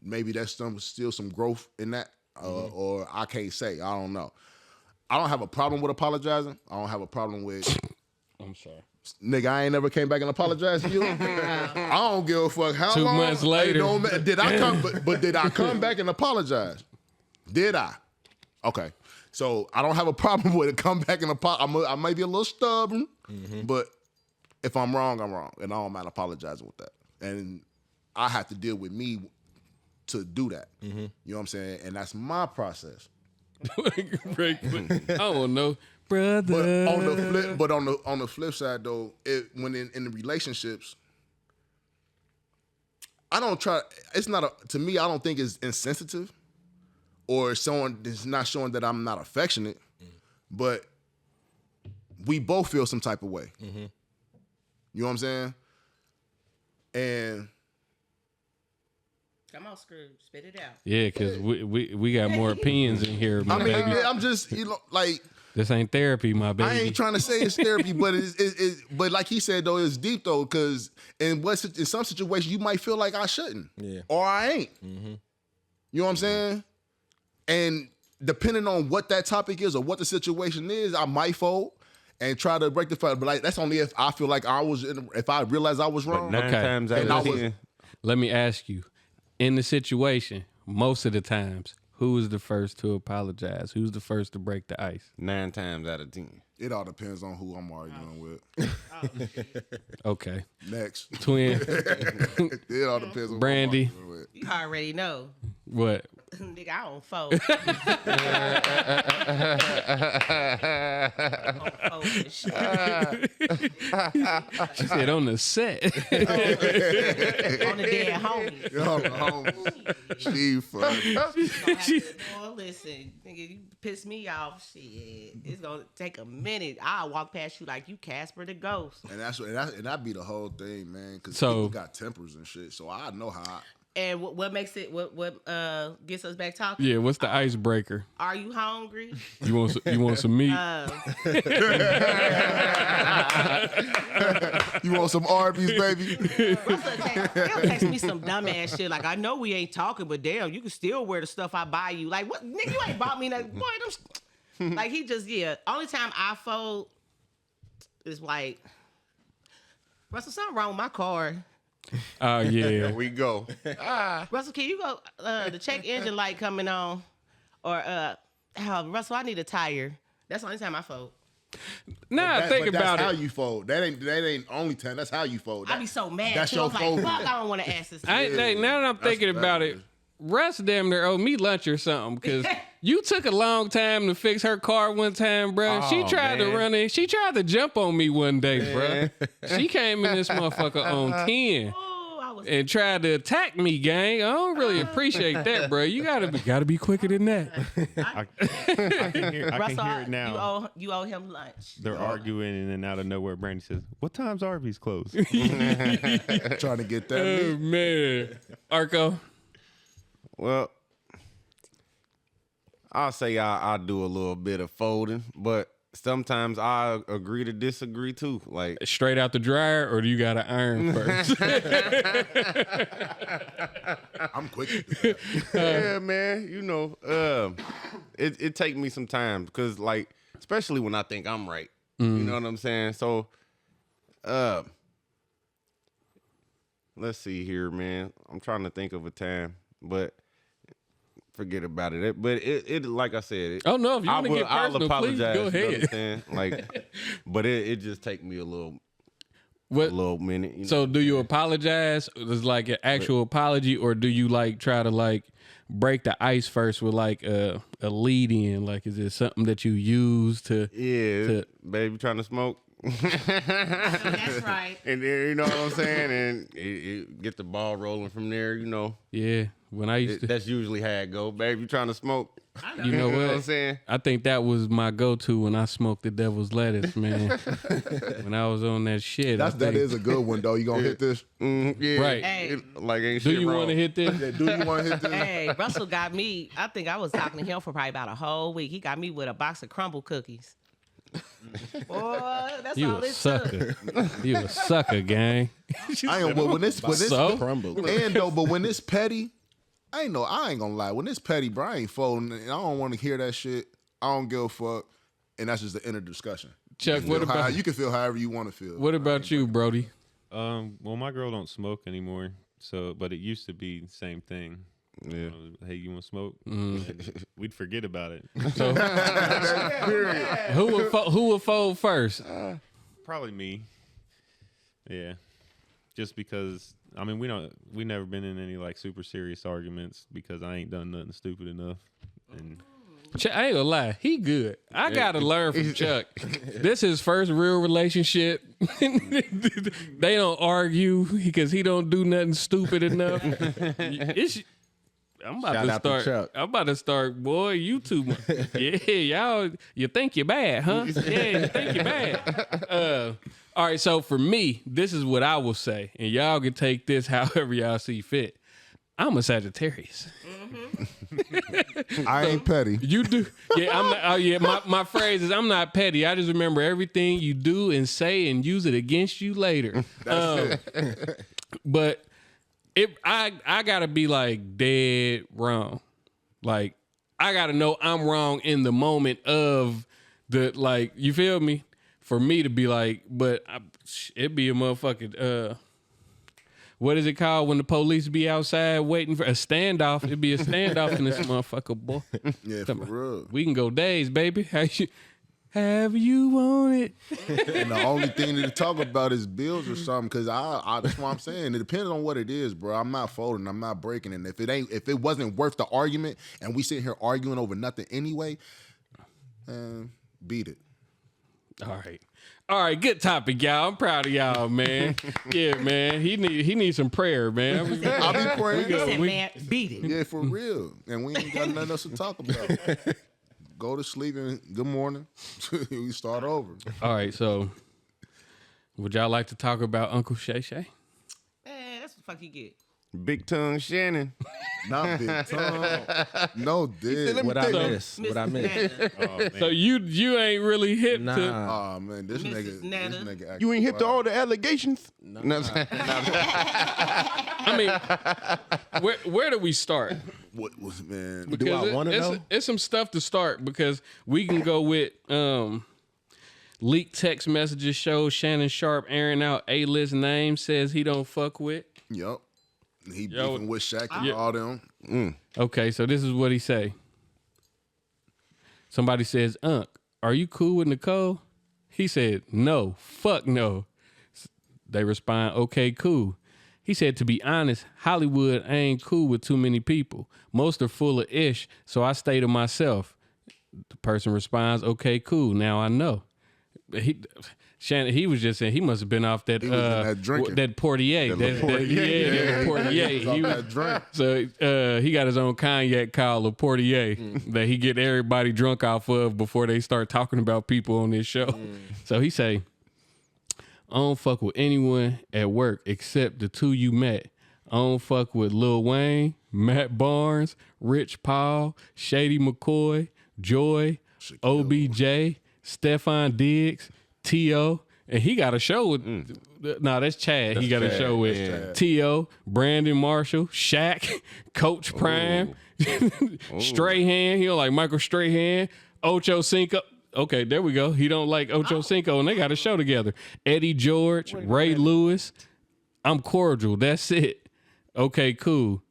Maybe that's still some growth in that, or I can't say. I don't know. I don't have a problem with apologizing. I don't have a problem with. I'm sorry. Nigga, I ain't never came back and apologized to you. I don't give a fuck how 2 long. months later. Did I come? But did I come back and apologize? Did I? Okay. So I don't have a problem with it. Come back and apologize. I might be a little stubborn, but if I'm wrong, I'm wrong, and I don't mind apologizing with that. And I have to deal with me to do that. You know what I'm saying? And that's my process. I don't know, brother. But on the flip side though, when in the relationships, I don't try. It's not to me. I don't think it's insensitive, or someone is not showing that I'm not affectionate. But we both feel some type of way. You know what I'm saying? And come on, Scrooge, spit it out. Yeah, because we got more opinions in here, my baby. I'm just like. This ain't therapy, my baby. I ain't trying to say it's therapy, but but like he said though, it's deep though, because in some situations you might feel like I shouldn't, or I ain't. You know what I'm saying? And depending on what that topic is or what the situation is, I might fold and try to rectify it. But like that's only if I feel like if I realize I was wrong. But 9 times out of 10. Let me ask you, in the situation, most of the times, who is the first to apologize? Who's the first to break the ice? 9 times out of 10. It all depends on who I'm arguing with. Okay. Next. Twin. It all depends on Brandy. who I'm arguing with. You already know. What? Nigga, I don't fold. I don't fold this shit. She said on the set. On the dead homie. She funny. Boy, listen, nigga, you piss me off. Shit, it's gonna take a minute. I'll walk past you like you Casper the Ghost. And that be the whole thing, man. Because people got tempers and shit. So I know how. And what makes it? What gets us back talking? Yeah, what's the icebreaker? Are you hungry? You want some meat? You want some Arby's, baby? He'll text me some dumbass shit like, I know we ain't talking, but damn, you can still wear the stuff I buy you. Like, what? Nigga, you ain't bought me that. Boy, like, he just, only time I fold is like, Russell, something wrong with my car. Oh, yeah. Here we go. Russell, can you go, the check engine light coming on? Or, Russell, I need a tire. That's the only time I fold. Think about that's it. how you fold. That ain't only time. That's how you fold. I be so mad. That's too. your I'm like, fold. fuck, I don't want to ask this. Now that I'm thinking about it, Russ damn near owe me lunch or something, because you took a long time to fix her car one time, bro. Oh, She tried to run in. She tried to jump on me one day, bro. She came in this motherfucker on 10 and tried to attack me, gang. I don't really appreciate that, bro. You gotta be quicker than that. I can hear it now. You owe him lunch. They're arguing, and then out of nowhere, Brandy says, "What time's Arby's closed?" Trying to get that. Oh man, Arco. Well, I'll say I do a little bit of folding, but sometimes I agree to disagree too. Like Straight out the dryer, or do you got to iron first? I'm quick to do that. yeah, man. You know, it take me some time because, like, especially when I think I'm right. You know what I'm saying? So, let's see here, man. I'm trying to think of a time, but forget about it. But it like I said, Oh no, if you want to get I'll personal, please apologize. go You know what I'm ahead. saying? Like, but it just take me a little minute. You know? So do you apologize? Is like an actual apology, or do you like try to like break the ice first with like a lead in? Like, is it something that you use to? Yeah, baby, trying to smoke. That's right. And then, you know what I'm saying, and it get the ball rolling from there. You know, Yeah, when I used to, that's usually how it go. Baby, you trying to smoke? you know You know what I'm what? saying? I think that was my go-to when I smoked the devil's lettuce, man. When I was on that shit. That is a good one though. You gonna hit this? Yeah, Right. Hey. like ain't Do shit you wrong. want to hit this? Yeah, do you want to hit this? Hey, Russell got me. I think I was talking to him for probably about a whole week. He got me with a box of crumble cookies. Boy, that's You all a it took. sucker. You a sucker, gang. I ain't. Well, when this So? Crumble. and though, but when it's petty, I ain't gonna lie. When it's petty, bro, I ain't folding. And I don't want to hear that shit. I don't give a fuck. And that's just the end of the discussion. Chuck, what about You can feel however you want to feel. what about you, Brody? Well, my girl don't smoke anymore, so but it used to be the same thing. Yeah. Hey, you want to smoke? We'd forget about it. So, who would fold first? Probably me. Yeah, just because I mean we never been in any like super serious arguments because I ain't done nothing stupid enough. And I ain't gonna lie, he good. I gotta learn from Chuck. This is his first real relationship. They don't argue because he don't do nothing stupid enough. I'm about Shout to out to start. Chuck. I'm about to start. Boy, you two. Yeah, y'all. You think you're bad, huh? Yeah, you think you're bad. All right. So for me, this is what I will say, and y'all can take this however y'all see fit. I'm a Sagittarius. I ain't petty. You do. Yeah, I'm not. Oh, yeah. My phrase is I'm not petty. I just remember everything you do and say and use it against you later. But I gotta be like dead wrong. Like I gotta know I'm wrong in the moment of the like. You feel me? For me to be like, but it'd be a motherfucking what is it called when the police be outside waiting for a standoff? It'd be a standoff in this motherfucker, boy. Yeah, for real. We can go days, baby. Have you want it? And the only thing to talk about is bills or something, because I that's what I'm saying. It depends on what it is, bro. I'm not folding. I'm not breaking. And if it wasn't worth the argument, and we sitting here arguing over nothing anyway, beat it. All right, good topic, y'all. I'm proud of y'all, man. Yeah, man. He needs some prayer, man. I'll be praying. He said, man, beat it. Yeah, for real. And we ain't got nothing else to talk about. Go to sleep and good morning. We start over. All right, so would y'all like to talk about Uncle Shay Shay? Man, that's what the fuck you get. Big tongue Shannon. Not big tongue. No, dude. What I miss? What I miss? So you ain't really hip to. Nah. Oh man, this Mrs. Nana. nigga. You ain't hip to all the allegations. No. I mean, where do we start? What was man? Because I wanna know? It's some stuff to start because we can go with leaked text messages show Shannon Sharpe airing out A-list names, says he don't fuck with. Yup. He beefing with Shaq and Yeah. all them. Okay, so this is what he say. Somebody says, Unc, are you cool with Nicole? He said, no, fuck no. They respond, okay, cool. He said, to be honest, Hollywood ain't cool with too many people. Most are full of ish, so I stay to myself. The person responds, okay, cool. Now I know. Shannon, he was just saying he must have been off that He was in that drinking. that Portier. That Portier. He was off that drink. So he got his own cognac called a Portier that he get everybody drunk off of before they start talking about people on this show. So he say, I don't fuck with anyone at work except the two you met. I don't fuck with Lil Wayne, Matt Barnes, Rich Paul, Shady McCoy, Joy, OBJ, Stefan Diggs, T.O., and he got a show with. No, that's Chad. He got a show with T.O., Brandon Marshall, Shaq, Coach Prime, Strahan. He don't like Michael Strahan, Ocho Cinco. Okay, there we go. He don't like Ocho Cinco, and they got a show together. Eddie George, Ray Lewis. I'm cordial. That's it. Okay, cool.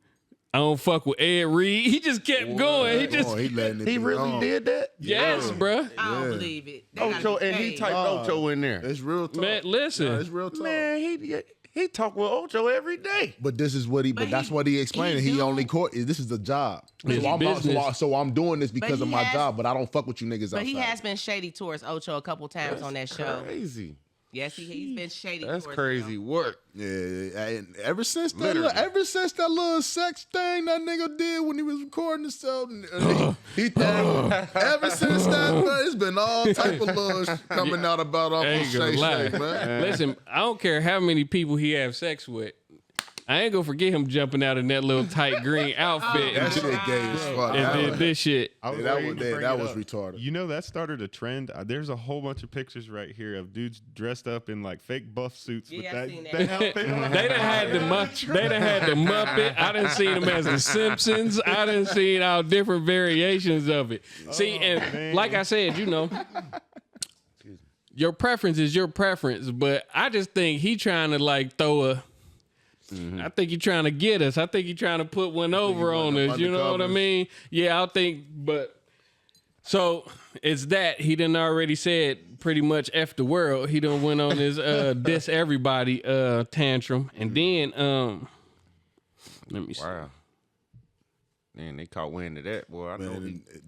I don't fuck with Ed Reed. He just kept going. He really did that? Yes, bruh. I don't believe it. They Ocho, gotta be and he paid. typed Ocho in there. It's real talk. Man, listen. No, it's real talk. Man, he talk with Ocho every day. But this is what that's what he explained. He only court. This is the job. So I'm doing this because of my job, but I don't fuck with you niggas outside. But he has been shady towards Ocho a couple times on that show. Crazy. Yes, he's been shady. That's towards crazy him. work. Yeah, and ever since that little sex thing that nigga did when he was recording himself, ever since that, it's been all type of little coming out about Uncle Shay, man. Listen, I don't care how many people he have sex with. I ain't gonna forget him jumping out in that little tight green outfit That shit gay as fuck. and did this shit. That was retarded. You know, that started a trend. There's a whole bunch of pictures right here of dudes dressed up in like fake buff suits with Yeah, I seen that that. outfit on. They done had the Muppet. I done seen him as the Simpsons. I done seen all different variations of it. See, and like I said, you know, your preference is your preference, but I just think he trying to like throw a. I think he trying to get us. I think he trying to put one over on us. You know what I mean? Yeah, I think, but so it's that he done already said pretty much F the world. He done went on his diss everybody tantrum. And then let me see. Wow. Man, they caught wind of that, boy. I know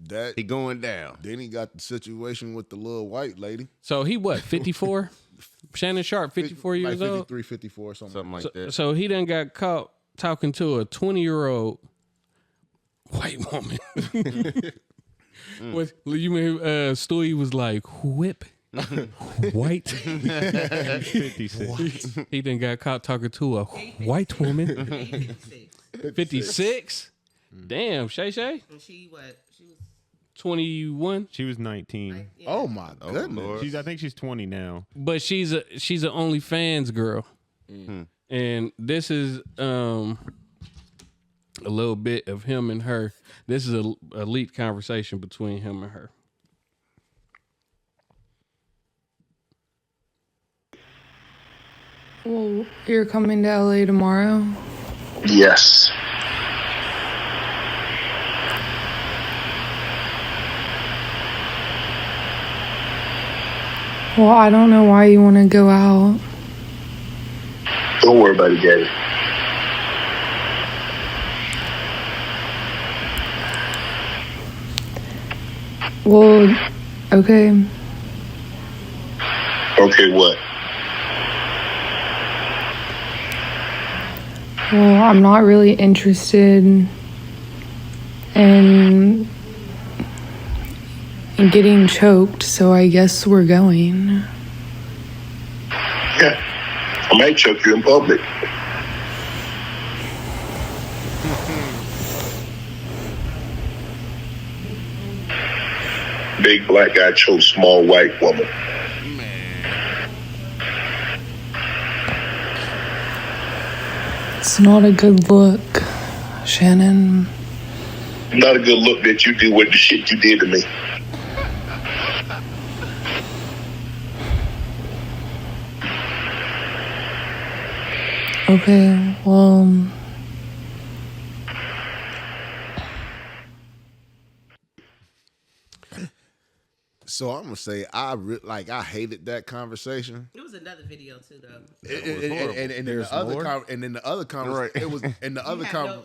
that he going down. Then he got the situation with the little white lady. So he what, 54? Shannon Sharpe, 54 years like old? 53, 54, something like that. So he done got caught talking to a 20-year-old white woman. What you mean? Stewie was like, whip. White. 56. He done got caught talking to a white woman. 56? Damn, Shay Shay? And she what? She was 21? She was 19. Oh my goodness. Lord. I think she's 20 now. But she's an OnlyFans girl. And this is a little bit of him and her. This is a leaked conversation between him and her. Well, you're coming to LA tomorrow? Yes. Well, I don't know why you want to go out. Don't worry about it, Daddy. Well, okay. Okay, what? Well, I'm not really interested in getting choked, so I guess we're going. Yeah. I might choke you in public. Big black guy chokes small white woman. It's not a good look, Shannon. Not a good look that you do with the shit you did to me. Okay, well... So I'm gonna say I hated that conversation. It was another video too, though. And then the other conversation, it was in the other She said,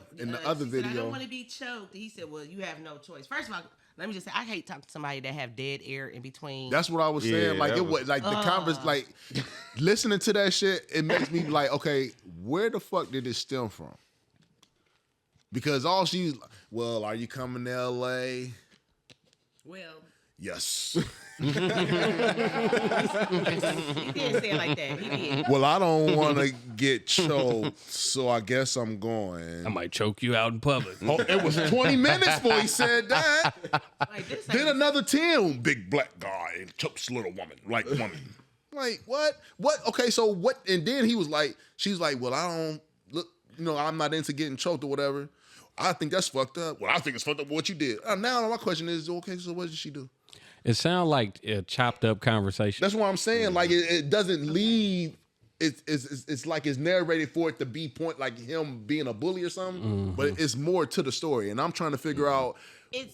video. I don't want to be choked. He said, "Well, you have no choice." First of all, let me just say, I hate talking to somebody that have dead air in between. That's what I was saying. Like it was like the converse, like listening to that shit. It makes me like, okay, where the fuck did this stem from? Because all she's, well, are you coming to LA? Well, Yes. He didn't say it like that. He did. Well, I don't want to get choked, so I guess I'm going. I might choke you out in public. Oh, it was 20 minutes before he said that. Like, this Then ain't- another 10, big black guy and chokes little woman, like woman. Like, what? What? Okay, so what? And then he was like, she's like, well, I don't look, I'm not into getting choked or whatever. I think that's fucked up. Well, I think it's fucked up what you did. Now my question is, okay, so what did she do? It sounds like a chopped up conversation. That's what I'm saying. Like, it doesn't leave. It's like it's narrated for it to be like him being a bully or something, but it's more to the story. And I'm trying to figure out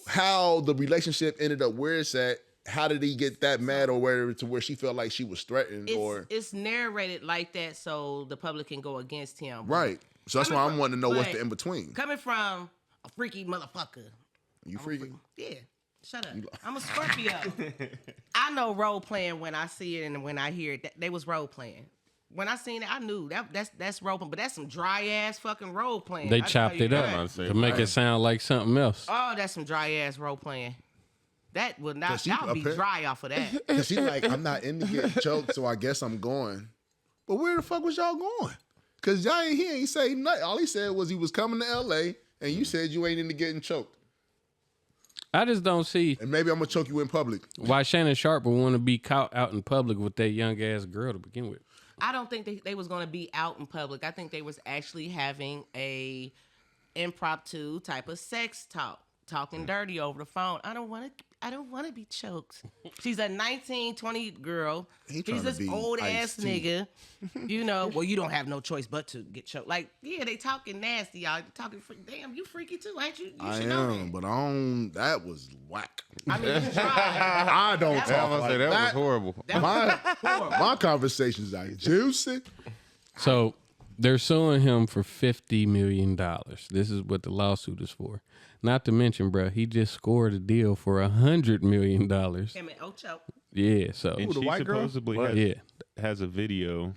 how the relationship ended up where it's at. How did he get that mad or where to where she felt like she was threatened? It's narrated like that so the public can go against him. Right. So that's why I'm wanting to know what's the in between. Coming from a freaky motherfucker. You freaky? Yeah. Shut up. I'm a Scorpio. I know role playing when I see it and when I hear it. They was role playing. When I seen it, I knew that's role playing. But that's some dry ass fucking role playing. They chopped it up to make it sound like something else. Oh, that's some dry ass role playing. That would not. That would be dry off of that. Because she's like, I'm not into getting choked, so I guess I'm going. But where the fuck was y'all going? Because y'all ain't here. He say nothing. All he said was he was coming to L.A. and you said you ain't into getting choked. I just don't see. And maybe I'm going to choke you in public. Why Shannon Sharpe would want to be caught out in public with that young ass girl to begin with. I don't think they was going to be out in public. I think they was actually having a impromptu type of sex talk, talking dirty over the phone. I don't want to be choked. She's a 19, 20 girl. He's this old ass nigga. Well, you don't have no choice but to get choked. Like, yeah, they talking nasty, y'all. Talking damn, you freaky too, ain't you? You I should know am, that. but that was whack. I mean, you try. I don't talk like that. That was horrible. My conversations are juicy. So they're suing him for $50 million. This is what the lawsuit is for. Not to mention, bro, he just scored a deal for $100 million. Him and Ocho. Yeah, so And she supposedly has a video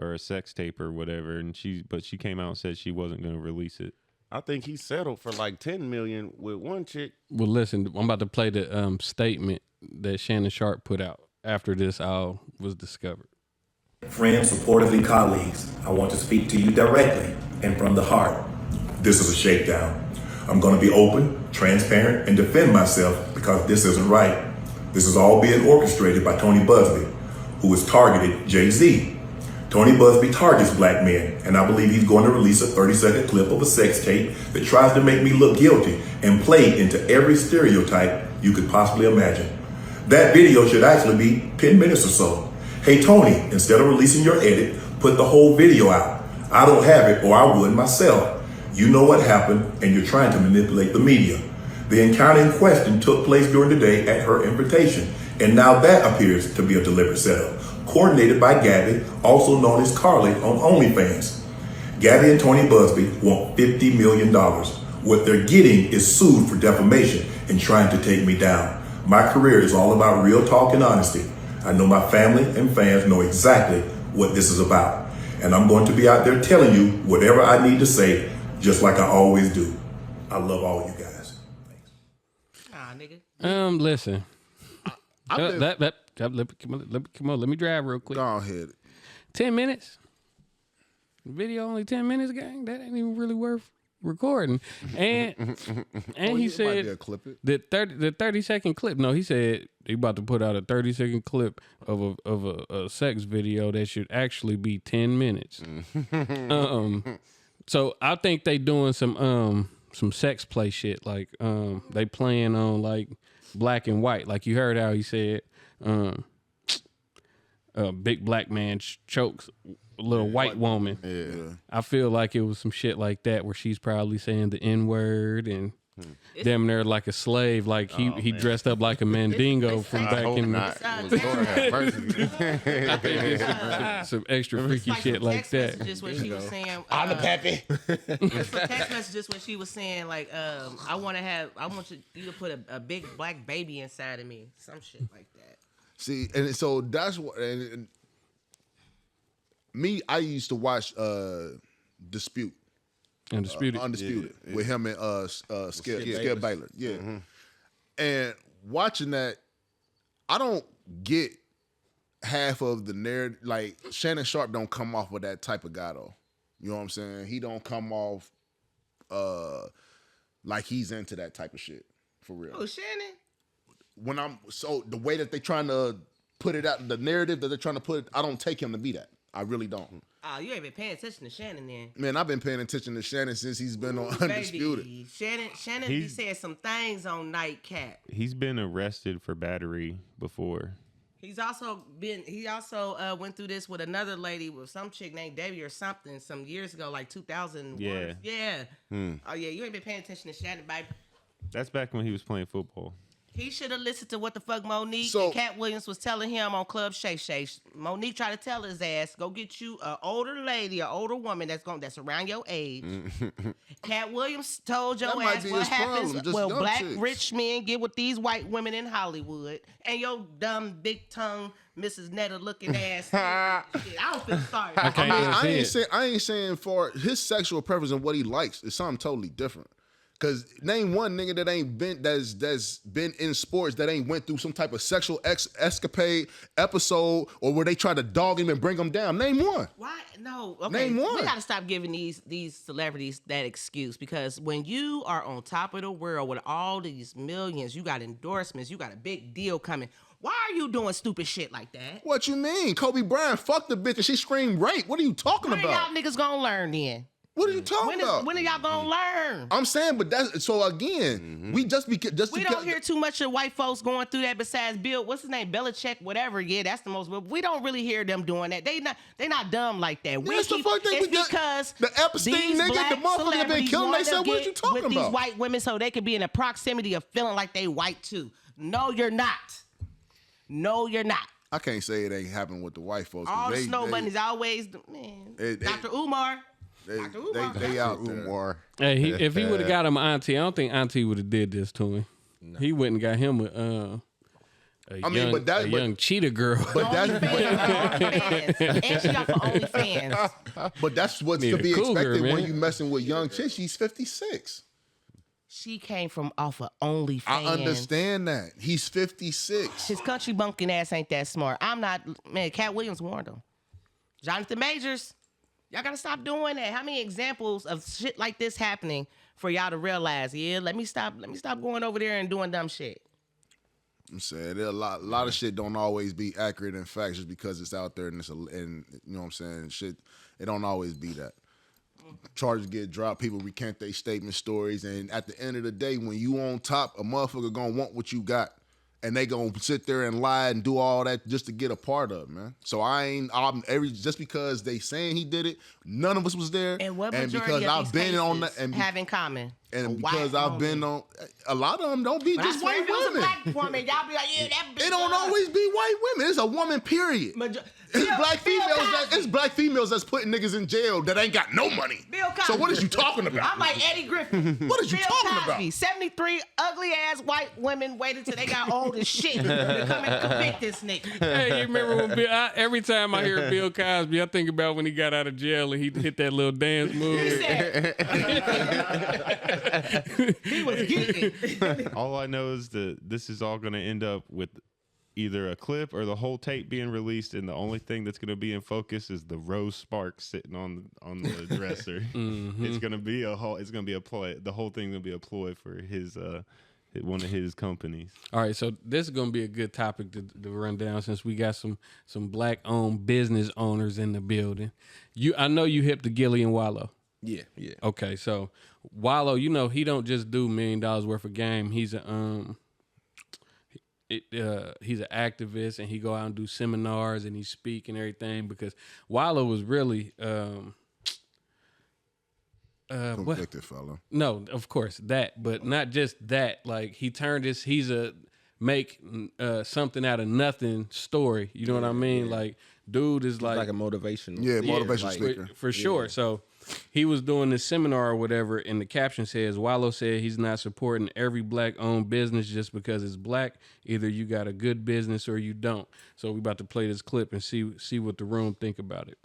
or a sex tape or whatever, and she came out and said she wasn't going to release it. I think he settled for like $10 million with one chick. Well, listen, I'm about to play the statement that Shannon Sharpe put out after this all was discovered. Friends, supportively colleagues, I want to speak to you directly and from the heart. This is a shakedown. I'm going to be open, transparent, and defend myself because this isn't right. This is all being orchestrated by Tony Busby, who has targeted Jay-Z. Tony Busby targets black men, and I believe he's going to release a 30-second clip of a sex tape that tries to make me look guilty and play into every stereotype you could possibly imagine. That video should actually be 10 minutes or so. Hey, Tony, instead of releasing your edit, put the whole video out. I don't have it, or I would myself. You know what happened, and you're trying to manipulate the media. The encounter in question took place during the day at her invitation, and now that appears to be a deliberate setup, coordinated by Gabby, also known as Carly on OnlyFans. Gabby and Tony Busby want $50 million. What they're getting is sued for defamation and trying to take me down. My career is all about real talk and honesty. I know my family and fans know exactly what this is about, and I'm going to be out there telling you whatever I need to say, just like I always do. I love all you guys. Thanks. Nah, nigga. Listen. Come on, let me drive real quick. Go ahead. 10 minutes? Video only 10 minutes, gang? That ain't even really worth recording. And he said the 30-second clip. No, he said he about to put out a 30-second clip of a sex video that should actually be 10 minutes. So I think they doing some sex play shit. Like they playing on like black and white. Like you heard how he said a big black man chokes a little white woman. Yeah. I feel like it was some shit like that where she's probably saying the N-word and damn near like a slave, like he dressed up like a mandingo from back in the... I think it's some extra freaky shit like that. Messages when she was saying, I'm the pappy. It's for text messages when she was saying like, I want you to put a big black baby inside of me, some shit like that. See, and so that's what. And me, I used to watch Dispute. Undisputed. Undisputed with him and Skip Baylor. Yeah. And watching that, I don't get half of the narrative. Like Shannon Sharpe don't come off with that type of guy though. You know what I'm saying? He don't come off like he's into that type of shit for real. Oh, Shannon. The way that they trying to put it out, the narrative that they're trying to put, I don't take him to be that. I really don't. Oh, you ain't been paying attention to Shannon then. Man, I've been paying attention to Shannon since he's been on Undisputed. Baby. Shannon be saying some things on Nightcat. He's been arrested for battery before. He also went through this with another lady, with some chick named Debbie or something, some years ago, like 2001. Yeah. Oh yeah, you ain't been paying attention to Shannon, baby. That's back when he was playing football. He should have listened to what the fuck Monique and Cat Williams was telling him on Club Shay Shay. Monique tried to tell his ass, go get you an older lady, an older woman that's around your age. Cat Williams told your ass what happens. Black chicks. Rich men get with these white women in Hollywood, and your dumb big tongue Mrs. Netta looking ass. I don't feel sorry. I ain't saying for his sexual preference and what he likes is something totally different. Cause name one nigga that ain't been that's been in sports that ain't went through some type of sexual escapade episode or where they try to dog him and bring him down. Name one. Why? No. Okay. Name one. We gotta stop giving these celebrities that excuse, because when you are on top of the world with all these millions, you got endorsements, you got a big deal coming. Why are you doing stupid shit like that? What you mean? Kobe Bryant fucked the bitch and she screamed rape. What are you talking about? When are y'all niggas gonna learn then? What are you talking about? When are y'all gonna learn? I'm saying, but that's so again. We don't hear too much of white folks going through that. Besides Bill, what's his name, Belichick, whatever. Yeah, that's the most. But we don't really hear them doing that. They not dumb like that. Because the Epstein nigga, the motherfucker been killing themselves. What are you talking with about? These white women, so they could be in the proximity of feeling like they white too. No, you're not. No, you're not. I can't say it ain't happening with the white folks. All the snow bunnies always, man. Dr. Umar. They out there. Hey, if he would have got him Auntie, I don't think Auntie would have did this to him. No. He wouldn't got him a young cheetah girl. But and she got for OnlyFans. But that's what's to be expected when you messing with young chicks. She's 56. She came from off of OnlyFans. I understand that. He's 56. His country bumpkin ass ain't that smart. I'm not, man. Cat Williams warned him. Jonathan Majors. Y'all gotta stop doing that. How many examples of shit like this happening for y'all to realize? Yeah, let me stop going over there and doing dumb shit. I'm saying there a lot of shit don't always be accurate in facts just because it's out there and you know what I'm saying. Shit, it don't always be that. Charges get dropped, people recant their statement stories, and at the end of the day, when you on top, a motherfucker gonna want what you got. And they gonna sit there and lie and do all that just to get a part of it, man. So just because they saying he did it, none of us was there. And what majority because of I've been on that and have in common. And because I've been on, a lot of them don't be but just white women. A black woman, y'all be like, yeah, that bitch. It don't always be white women. It's a woman, period. It's black females that's putting niggas in jail that ain't got no money. Bill Cosby. So what is you talking about? I'm like Eddie Griffin. What is you talking about? 73 ugly ass white women waited till they got old as shit to come and convict this nigga. Hey, you remember when every time I hear Bill Cosby, I think about when he got out of jail and he hit that little dance move. He was geeking. All I know is that this is all going to end up with either a clip or the whole tape being released, and the only thing that's going to be in focus is the Rose Sparks sitting on the dresser. Mm-hmm. It's going to be a play. The whole thing's going to be a ploy for his one of his companies. All right, so this is going to be a good topic to run down since we got some black-owned business owners in the building. I know you hip to Gillie and Wallow. Yeah. Okay, so Wallow, you know, he don't just do $1 million worth of game. He's an activist, and he go out and do seminars and he speak and everything, because Wallow was really convicted fellow. No, of course that, but not just that. Like he turned he's a make something out of nothing story. You know what I mean? Yeah. Like dude is like a motivational. Yeah, motivational speaker for sure. So he was doing this seminar or whatever, and the caption says, Wallow said he's not supporting every black-owned business just because it's black. Either you got a good business or you don't. So we about to play this clip and see what the room think about it.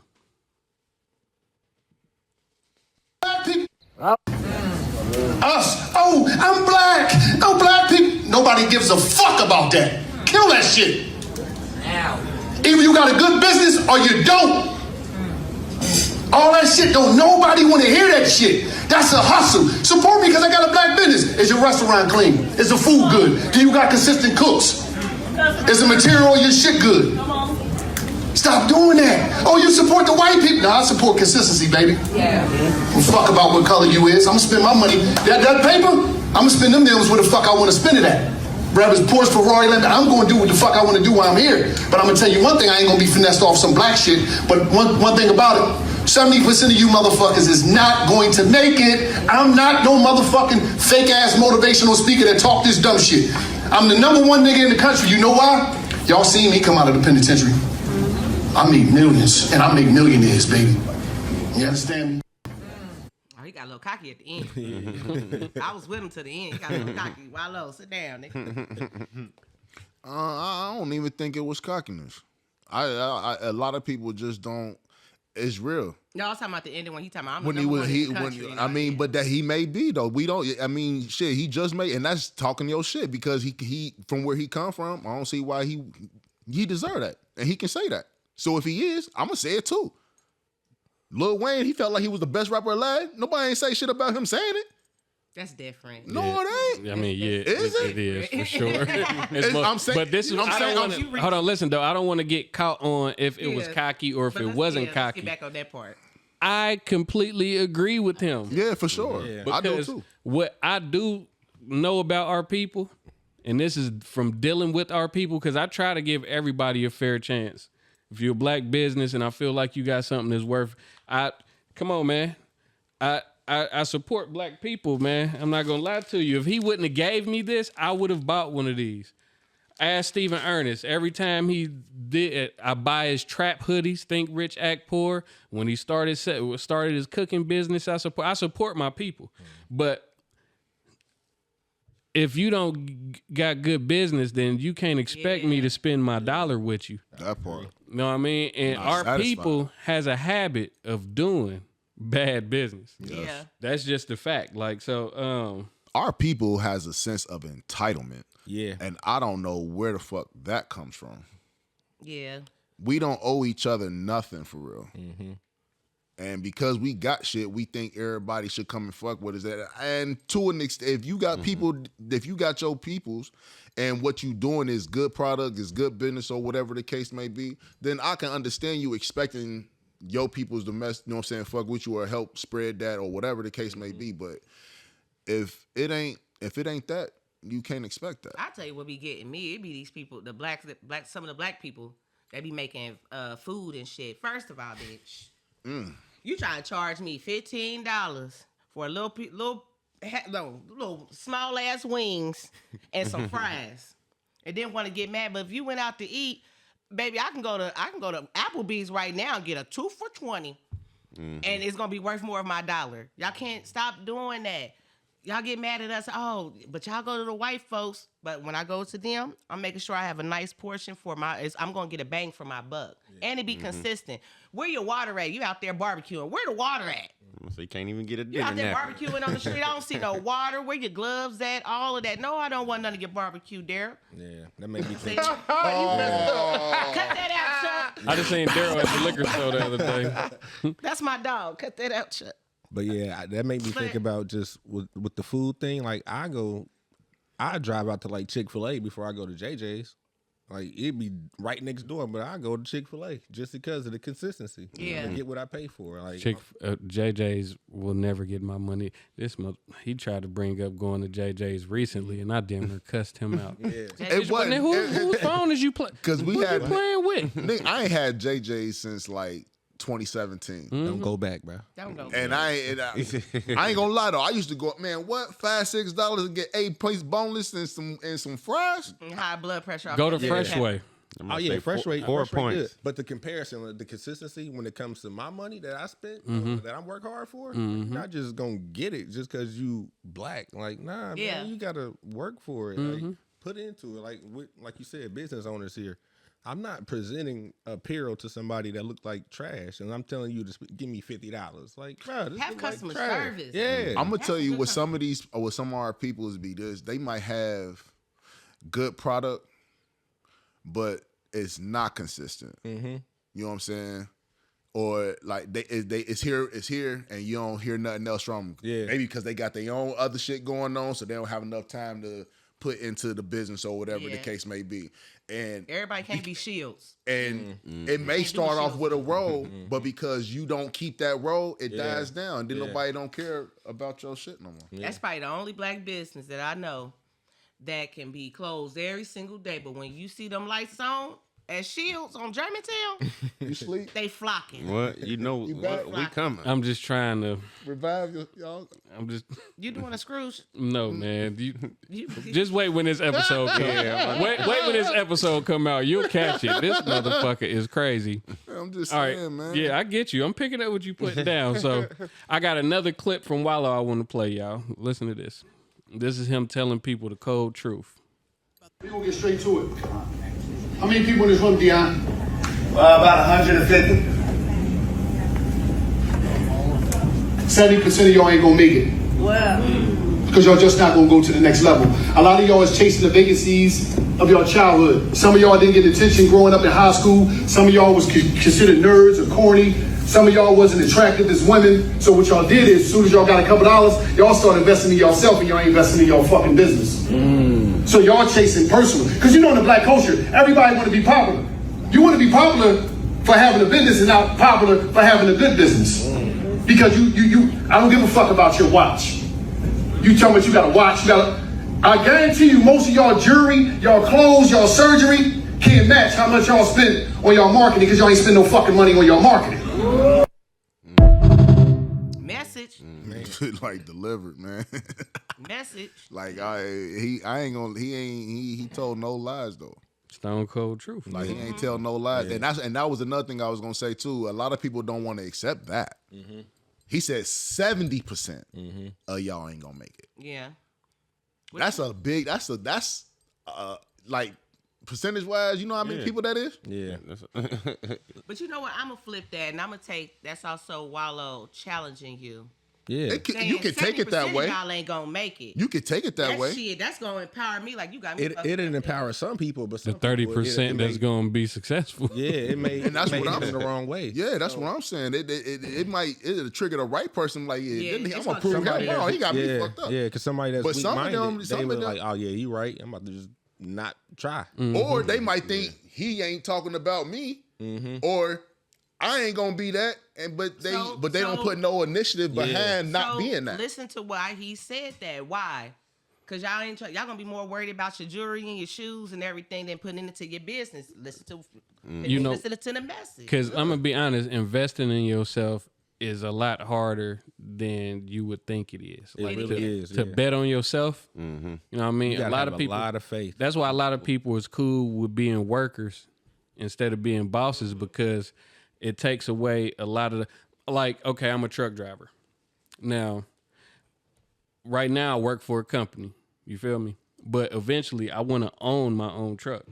Us. Oh, I'm black. Oh, black people. Nobody gives a fuck about that. Kill that shit. Either you got a good business or you don't. All that shit, don't nobody want to hear that shit. That's a hustle. Support me because I got a black business. Is your restaurant clean? Is the food good? Do you got consistent cooks? Is the material of your shit good? Stop doing that. Oh, you support the white people? No, I support consistency, baby. Yeah. Well, fuck about what color you is. I'm gonna spend my money. That paper, I'm gonna spend them deals where the fuck I want to spend it at. Whether it's Porsche, Ferrari, Lamborghini, I'm gonna do what the fuck I want to do while I'm here. But I'm gonna tell you one thing, I ain't gonna be finessed off some black shit. But one thing about it, 70% of you motherfuckers is not going to make it. I'm not no motherfucking fake ass motivational speaker that talk this dumb shit. I'm the #1 nigga in the country. You know why? Y'all seen me come out of the penitentiary. I make millions and I make millionaires, baby. You understand me? Oh, he got a little cocky at the end. I was with him to the end. He got a little cocky. Wallow, sit down, nigga. I don't even think it was cockiness. A lot of people just don't. It's real. No, I was talking about the ending when he talking about I'm when the he number was one he in the when country, I mean, but that he may be though. We don't. I mean, shit. He just made, and that's talking your shit because he from where he come from. I don't see why he deserve that, and he can say that. So if he is, I'm gonna say it too. Lil Wayne, he felt like he was the best rapper alive. Nobody ain't say shit about him saying it. That's different. No, it ain't. I mean, yeah, Is it? it is for sure. I'm saying, but this is. I don't want to. Hold on, listen though. I don't want to get caught on if it was cocky or if it wasn't cocky. Let's get back on that part. I completely agree with him. Yeah, for sure. Yeah. I do too. What I do know about our people, and this is from dealing with our people, because I try to give everybody a fair chance. If you're a black business and I feel like you got something that's worth, come on, man. I support black people, man. I'm not gonna lie to you. If he wouldn't have gave me this, I would have bought one of these. Ask Stephen Ernest. Every time he did it, I buy his trap hoodies, Think Rich, Act Poor. When he started his cooking business, I support my people. But if you don't got good business, then you can't expect me to spend my dollar with you. That part. You know what I mean? And our people has a habit of doing bad business. Yes. Yeah. That's just the fact. Like, so our people has a sense of entitlement. Yeah. And I don't know where the fuck that comes from. Yeah. We don't owe each other nothing for real. Mm-hmm. And because we got shit, we think everybody should come and fuck with us. And to an extent, if you got people, if you got your peoples and what you doing is good product, is good business or whatever the case may be, then I can understand you expecting your people's to mess, you know what I'm saying, fuck with you or help spread that or whatever the case may be. But if it ain't that, you can't expect that. I tell you what be getting me. It be these people, the some of the black people that be making food and shit. First of all, bitch, you trying to charge me $15 for a little small ass wings and some fries, and then want to get mad. But if you went out to eat, baby, I can go to Applebee's right now and get a 2 for $20, and it's gonna be worth more of my dollar. Y'all can't stop doing that. Y'all get mad at us. Oh, but y'all go to the white folks. But when I go to them, I'm making sure I have a nice portion for I'm going to get a bang for my buck. Yeah. And it be consistent. Where your water at? You out there barbecuing. Where the water at? So you can't even get a dinner. You out there barbecuing on the street. I don't see no water. Where your gloves at? All of that. No, I don't want none of your barbecue, Daryl. Yeah, that made me think. Cut that out, Chuck. I just seen Daryl at the liquor store the other day. That's my dog. Cut that out, Chuck. But yeah, that made me think about just with the food thing. Like I drive out to like Chick-fil-A before I go to JJ's. Like it'd be right next door, but I go to Chick-fil-A just because of the consistency. Yeah, I get what I pay for. Like JJ's will never get my money. He tried to bring up going to JJ's recently, and I damn near cussed him out. Yeah, whose phone is you playing? Because we had playing with. Nigga, I ain't had JJ's since like 2017. Don't go back, bro. Don't go. And I ain't gonna lie though. I used to go, man, what, $5-6 and get 8-piece boneless and some fries. High blood pressure. Go to Freshway. Oh yeah, Freshway. 4 points. Good. But the comparison, the consistency when it comes to my money that I spent, that I work hard for, you're not just gonna get it just because you black. Like nah, man, you gotta work for it. Like put into it. Like you said, business owners here. I'm not presenting apparel to somebody that looked like trash, and I'm telling you to give me $50. Like, bro, this have is customer like service. Yeah, I'm gonna tell you what some of our peoples be this. They might have good product, but it's not consistent. Mm-hmm. You know what I'm saying? Or like it's here, and you don't hear nothing else from them. Yeah. Maybe because they got their own other shit going on, so they don't have enough time to put into the business or whatever the case may be. And everybody can't be shields. And it may start off with a role, but because you don't keep that role, it dies down. And then nobody don't care about your shit no more. That's probably the only black business that I know that can be closed every single day. But when you see them lights on at Shields on Germantown, you sleep. They flocking. What? You know, we coming. I'm just trying to revive y'all. I'm just. You doing a Scrooge? No, man. You just wait when this episode comes. Wait when this episode come out. You'll catch it. This motherfucker is crazy. I'm just all saying, right. man. Yeah, I get you. I'm picking up what you putting down. So I got another clip from Wallow I want to play, y'all. Listen to this. This is him telling people the cold truth. We're going to get straight to it. How many people in this room, Dion? About 150. 70% of y'all ain't going to make it. Well. Because y'all just not going to go to the next level. A lot of y'all is chasing the vacancies of your childhood. Some of y'all didn't get attention growing up in high school. Some of y'all was considered nerds or corny. Some of y'all wasn't attractive as women. So what y'all did is, as soon as y'all got a couple dollars, y'all start investing in yourself and y'all ain't investing in your fucking business. So y'all chasing personal. Because you know in the black culture, everybody want to be popular. You want to be popular for having a business and not popular for having a good business. Because I don't give a fuck about your watch. You tell me what you got a watch, I guarantee you most of y'all jewelry, y'all clothes, y'all surgery can't match how much y'all spend on y'all marketing because y'all ain't spend no fucking money on y'all marketing. Message. Like delivered, man. Message. Like he told no lies though. Stone cold truth. Like he ain't tell no lies. And that was another thing I was gonna say too. A lot of people don't want to accept that. He said 70% of y'all ain't gonna make it. Yeah. That's a big like percentage wise, you know how many people that is? Yeah. But you know what? I'm gonna flip that, and I'm gonna take. That's also Wallow challenging you. Yeah, you can take it that way. Y'all ain't gonna make it. You can take it that way. Shit, that's gonna empower me. Like you got me. It empower some people, but the 30% that's gonna be successful. Yeah, it may. And that's what I'm in the wrong way. Yeah, that's what I'm saying. It'll trigger the right person. Like, I'm gonna prove him wrong. He got me fucked up. Yeah, because somebody that's but some of them, they were like, oh yeah, you right. I'm about to just not try. Or they might think he ain't talking about me, or I ain't gonna be that. But they don't put no initiative behind not being that. Listen to why he said that. Why? Because y'all gonna be more worried about your jewelry and your shoes and everything than putting it into your business. Listen to the message. Because I'm gonna be honest, investing in yourself is a lot harder than you would think it is. It really is. To bet on yourself. You know what I mean? A lot of people, a lot of faith. That's why a lot of people is cool with being workers instead of being bosses, because it takes away a lot of okay, I'm a truck driver. Now, right now I work for a company. You feel me? But eventually I want to own my own truck.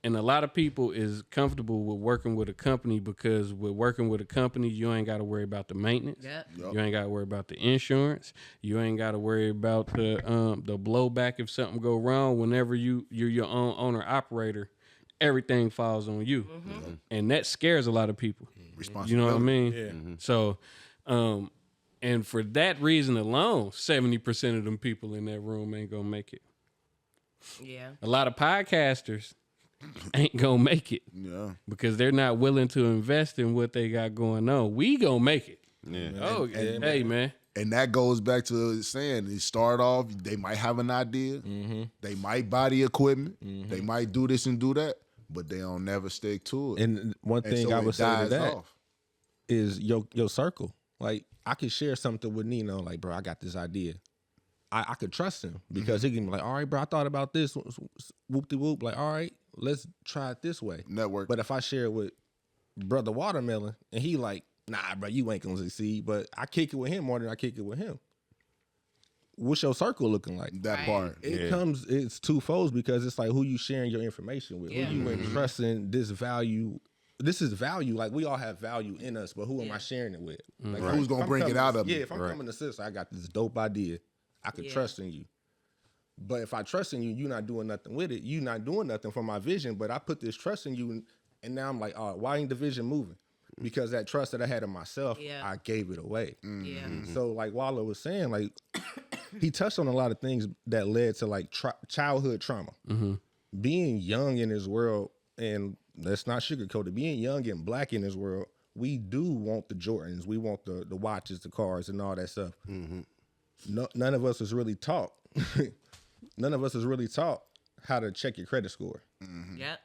And a lot of people is comfortable with working with a company because with working with a company, you ain't got to worry about the maintenance. You ain't got to worry about the insurance. You ain't got to worry about the blowback if something go wrong. Whenever you're your own owner operator, everything falls on you. And that scares a lot of people. You know what I mean? Yeah. So, and for that reason alone, 70% of them people in that room ain't gonna make it. Yeah. A lot of podcasters ain't gonna make it. Yeah. Because they're not willing to invest in what they got going on. We gonna make it. Yeah. Oh, hey, man. And that goes back to saying, they start off, they might have an idea. They might buy the equipment. They might do this and do that, but they don't never stick to it. And one thing so I would say to that off. is your circle. Like, I could share something with Nino, like, bro, I got this idea. I could trust him because he can be like, all right, bro, I thought about this, whoop-de-whoop, like, all right, let's try it this way. Network. But if I share it with Brother Watermelon and he like, nah, bro, you ain't gonna succeed, but I kick it with him more than I kick it with him. What's your circle looking like? That part. It's twofold because it's like who you sharing your information with, who you entrusting this value. This is value. Like, we all have value in us, but who am I sharing it with? Like, Who's gonna bring it out of me? Yeah, if I'm coming to sis, I got this dope idea. I could trust in you. But if I trust in you, you're not doing nothing with it. You're not doing nothing for my vision. But I put this trust in you, and now I'm like, oh, why ain't the vision moving? Because that trust that I had in myself, I gave it away. Yeah. So like Wallo was saying, like he touched on a lot of things that led to like childhood trauma. Being young in this world, and let's not sugarcoat it, being young and black in this world, we do want the Jordans, we want the watches, the cars, and all that stuff. None of us is really taught. None of us is really taught how to check your credit score.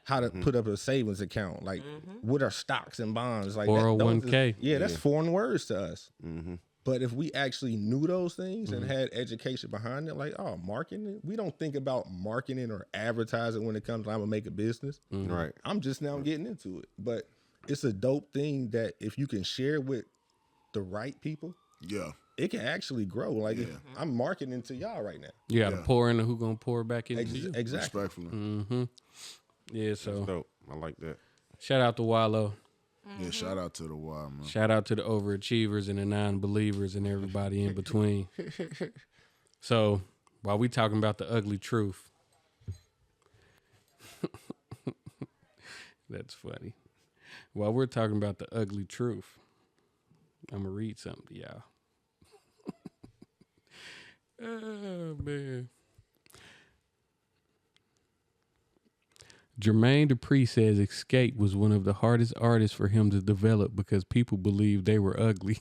How to put up a savings account. Like, what are stocks and bonds? Like 401k. That's foreign words to us. But if we actually knew those things and had education behind it, like, oh, marketing, we don't think about marketing or advertising when it comes to I'm gonna make a business. Right. I'm just now getting into it. But it's a dope thing that if you can share with the right people, it can actually grow. Like I'm marketing to y'all right now. You got to pour into who gonna pour back into you. Exactly. Respectfully. Yeah, so That's dope. I like that. shout out to Wallo. Yeah, shout out to the Y, man. Shout out to the overachievers and the non-believers and everybody in between. So while we talking about the ugly truth, that's funny. While we're talking about the ugly truth, I'm gonna read something to y'all. Oh man. Jermaine Dupri says Escape was one of the hardest artists for him to develop because people believed they were ugly.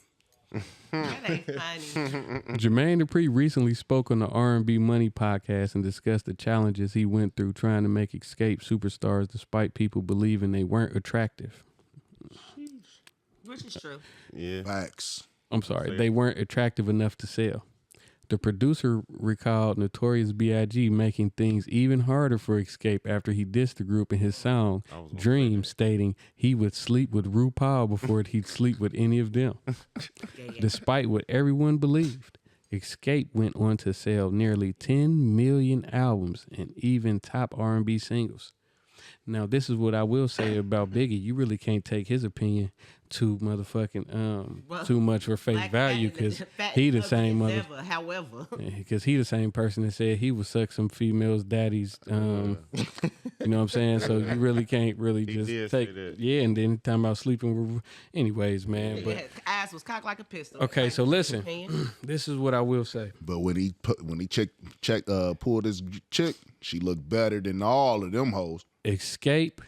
That ain't funny. Jermaine Dupri recently spoke on the R&B Money podcast and discussed the challenges he went through trying to make Escape superstars despite people believing they weren't attractive. Which is true. Yeah. Facts. I'm sorry, they weren't attractive enough to sell. The producer recalled Notorious B.I.G. making things even harder for Escape after he dissed the group in his song Dream, stating he would sleep with RuPaul before he'd sleep with any of them. Despite what everyone believed, Escape went on to sell nearly 10 million albums and even top R&B singles. Now, this is what I will say about Biggie. You really can't take his opinion too motherfucking too much for face value because he the same however, because he the same person that said he would suck some females' daddies. You know what I'm saying? So you really can't really just take and then talking about sleeping with. Anyways, man. But ass was cocked like a pistol. Okay, so listen. This is what I will say. But when he pulled his chick, she looked better than all of them hoes. Escape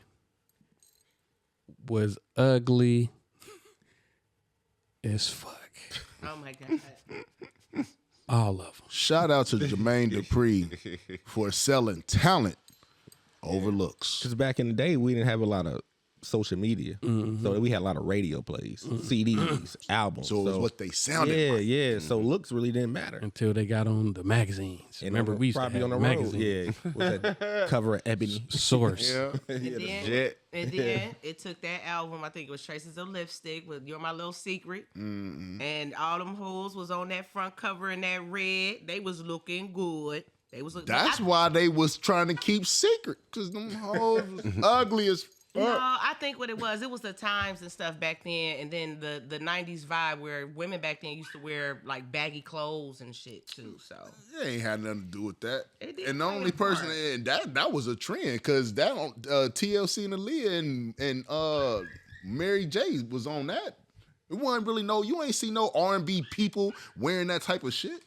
was ugly as fuck. Oh my God. All of them. Shout out to Jermaine Dupri for selling talent over looks. Because back in the day, we didn't have a lot of social media. So we had a lot of radio plays, CDs, albums. So it was what they sounded like. Yeah. So looks really didn't matter. Until they got on the magazines. And remember, we used probably to have on the magazines. road. Yeah. Was that cover of Ebony? Source. And then it took that album, I think it was Traces of Lipstick with You're My Little Secret. And all them hoes was on that front cover in that red. They was looking good. They was looking That's why they was trying to keep secret, because them hoes was ugly as fuck. No, I think what it was the times and stuff back then, and then the 90s vibe where women back then used to wear like baggy clothes and shit too. So it ain't had nothing to do with that. play And the only a person part. and that was a trend, because that on TLC and Aaliyah and Mary J was on that. It wasn't really you ain't see no R&B people wearing that type of shit.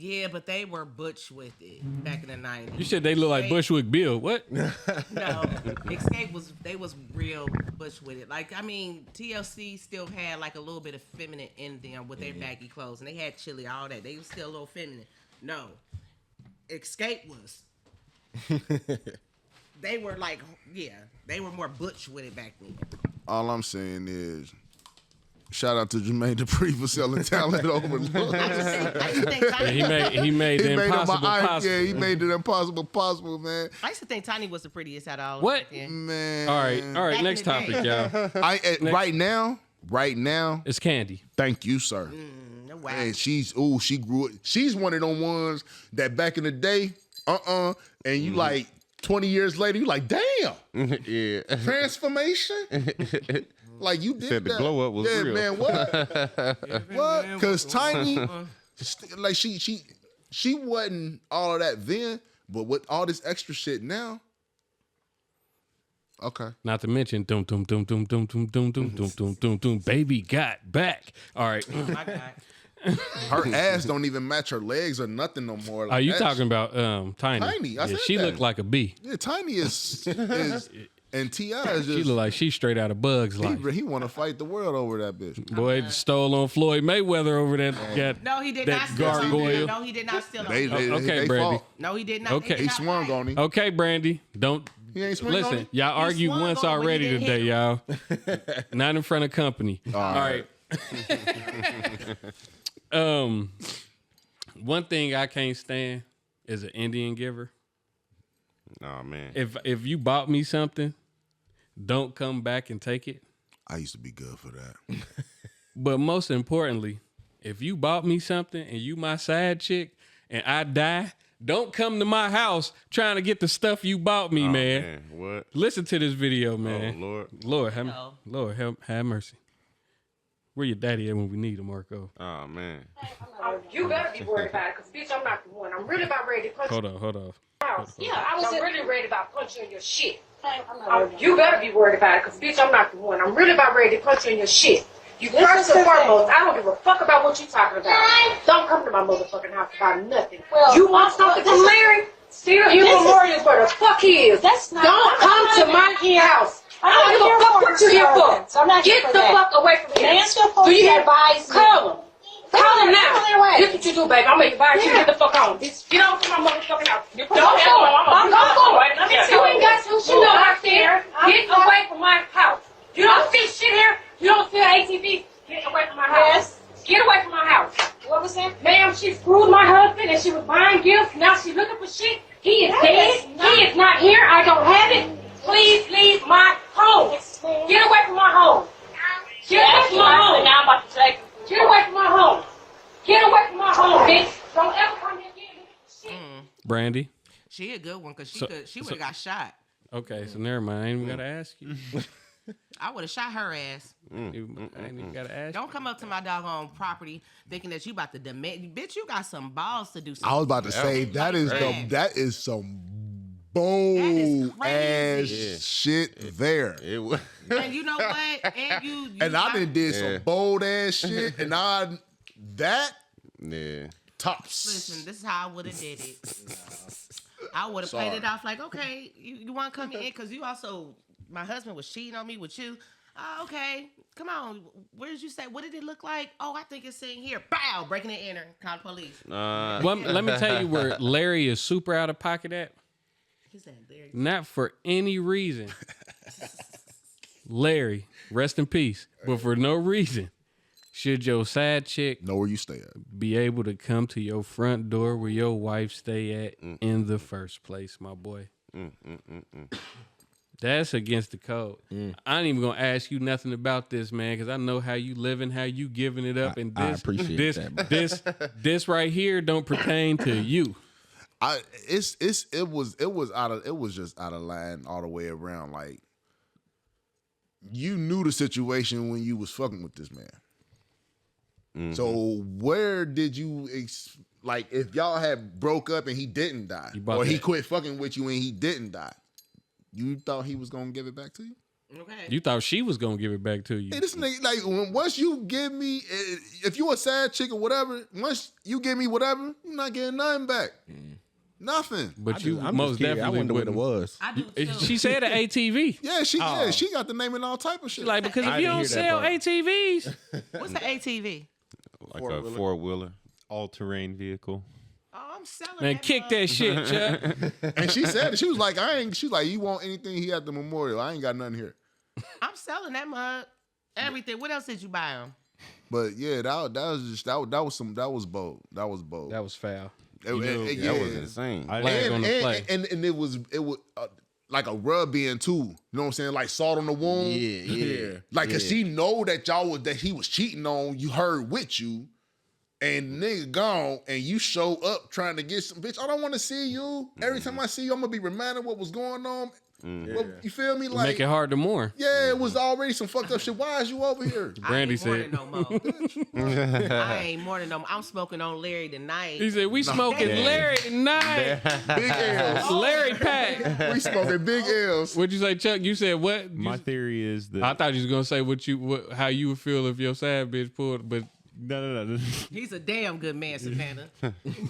yeah, but they were butch with it back in the 90s. You said they look like Bushwick Bill. What? No, Escape was real butch with it. Like, I mean, TLC still had like a little bit of feminine in them with their baggy clothes, and they had chili, all that. They was still a little feminine. No, Escape was. They were like, they were more butch with it back then. All I'm saying is, shout out to Jermaine Dupri for selling talent over looks. He made the impossible possible. Yeah, he made the impossible possible, man. I used to think Tiny was the prettiest out of all. What? Man. All right. Back Next in the topic, day. y'all. Right now, it's Candy. Thank you, sir. Wow. And she grew it. She's one of them ones that back in the day, and you like 20 years later, you like, damn. Yeah. Transformation? Like you did Said the that. glow up was real. Man, what? What? Because Tiny, like she wasn't all of that then, But with all this extra shit now, okay. Not to mention, doom, doom, doom, doom, doom, doom, doom, doom, doom, doom, doom, doom, baby got back. All right. Oh my God. Her ass don't even match her legs or nothing no more. Are you talking about Tiny? Tiny, I said she that. looked like a bee. Yeah, Tiny is and T.I. is She just, looked like she straight out of Bugs Life. he want to fight the world over that bitch. Boy, stole on Floyd Mayweather over that. No, he did that not steal on gargoyle. him. No, he did not steal on They, him. they, Okay, they Brandy. fought. No, he did not. Okay. They He did not swung fight. on him. Okay, Brandy, don't. He ain't swing on Listen, him? y'all argued swung once on him, but he already didn't today, hit y'all. Not in front of company. All right. One thing I can't stand is an Indian giver. Nah, man. If you bought me something, don't come back and take it. I used to be good for that. But most importantly, if you bought me something and you my side chick and I die, don't come to my house trying to get the stuff you bought me, man. What? Listen to this video, man. Oh, Lord. Lord, have mercy. Where your daddy at when we need him, Marco? Oh, man. You better be worried about it, because, bitch, I'm not the one. I'm really about ready to punch Hold on. house. Yeah, I'm really ready about punching your shit. You better be worried about it, because, bitch, I'm not the one. I'm really about ready to punch you in your shit. You first and foremost, I don't give a fuck about what you talking about. Don't come to my motherfucking house about nothing. Well, you want something from Larry? Still, you and Lori is where the fuck he is. Don't come to my house. I don't give a fuck what you here for. So I'm not Get the fuck away from here. Man's supposed to advise me. Call him. Call him now. This what you do, baby. I'm gonna advise you to get the fuck on. Get on to my motherfucking house. Don't go for it. You ain't got to. You know I care. Get away from my house. You don't see shit here. You don't see ATV. Get away from my house. Get away from my house. What was that? Ma'am, she screwed my husband and she was buying gifts. Now she's looking for shit. He is dead. He is not here. I don't have it. Please leave my home. Get away from my home. Get away from my home. Now I'm about to take. Get away from my home. Get away from my home, bitch. Don't ever come here again. Shit. Brandy. She a good one because she would have got shot. Okay, so never mind. I ain't even gotta ask you. I would have shot her ass. I ain't even gotta ask. Don't come up to my doggone property thinking that you about to demand. Bitch, you got some balls to do something. I was about to say that is some bold ass shit there. And you know what? And you and I did some bold ass shit, and tops. Listen, this is how I would have did it. I would have played it off like, okay, you want to come in because you also, my husband was cheating on me with you. Okay, come on. Where did you say? What did it look like? Oh, I think it's saying here. Bow, breaking and entering. Call the police. Well, let me tell you where Larry is super out of pocket at. Larry. Not for any reason. Larry, rest in peace. But for no reason should your side chick know where you stay at, be able to come to your front door where your wife stay at in the first place, my boy. That's against the code. I ain't even gonna ask you nothing about this, man, because I know how you living, how you giving it up, and I appreciate that, bro. this right here don't pertain to you. It was just out of line all the way around. Like, you knew the situation when you was fucking with this man. So where did you if y'all had broke up and he didn't die, or he quit fucking with you and he didn't die, you thought he was gonna give it back to you? Okay. You thought she was gonna give it back to you. Hey, this nigga, once you give me, if you a sad chick or whatever, once you give me whatever, you're not getting nothing back. Nothing. But I'm most just definitely definitely wonder what it was. I do too. She said an ATV. Yeah, she got the name and all type of shit. Like, because if you don't sell ATVs, what's the ATV? Like a four-wheeler. All-terrain vehicle. Oh, I'm selling man, kick that shit, Chuck. And she said it. She was like, you want anything he at the memorial? I ain't got nothing here. I'm selling that mug. Everything. What else did you buy him? But yeah, that was bold. That was bold. That was foul. That was insane. And it was like a rub in too. You know what I'm saying? Like salt on the wound. Yeah. Like, cause she know that that he was cheating on you, her with you, and nigga gone, and you show up trying to get some bitch. I don't want to see you. Every time I see you, I'm gonna be reminded what was going on. Well, you feel me? Like, Make it hard to mourn. yeah, it was already some fucked up shit. Why is you over here? Brandy said. No more. I ain't mourning no more. I'm smoking on Larry tonight. He said, we smoking Larry tonight. Big L's. Larry pack. We smoking big L's. What'd you say, Chuck? You said what? My theory is that I thought you was gonna say how you would feel if your sad bitch pulled, but no. He's a damn good man, Savannah.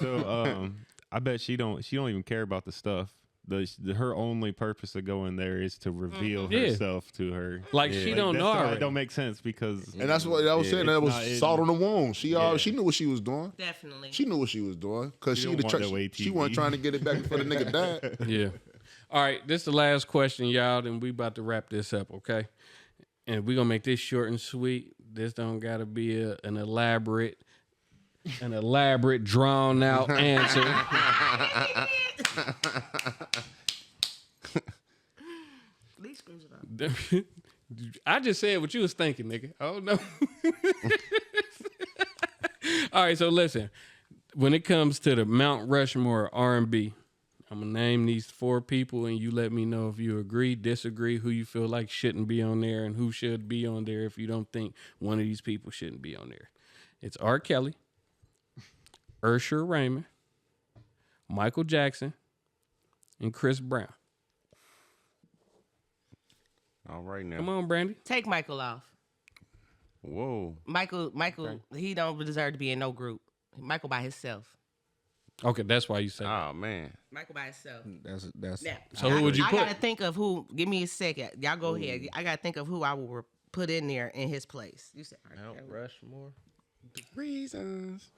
So I bet she don't even care about the stuff. Her only purpose of going there is to reveal herself to her. Like she don't know already. It don't make sense because And that's what I was saying. That was salt on the wound. She knew what she was doing. Definitely. She knew what she was doing because She she don't want that she ATV. wasn't trying to get it back before the nigga died. Yeah. All right, this is the last question, y'all, and we about to wrap this up, okay? And we're gonna make this short and sweet. This don't gotta be an elaborate, drawn out answer. These screws it up. I just said what you was thinking, nigga. Oh no. All right, so listen. When it comes to the Mount Rushmore R&B, I'm gonna name these 4 people, and you let me know if you agree, disagree, who you feel like shouldn't be on there, and who should be on there if you don't think one of these people shouldn't be on there. It's R. Kelly, Usher Raymond, Michael Jackson, and Chris Brown. All right now. Come on, Brandy. Take Michael off. Whoa. Michael, he don't deserve to be in no group. Michael by himself. Okay, that's why you say. Oh man. Michael by himself. That's. Now, So who would you I put? gotta think of who. Give me a second. Y'all go ahead. I gotta think of who I will put in there in his place. You said Mount Rushmore. The reasons.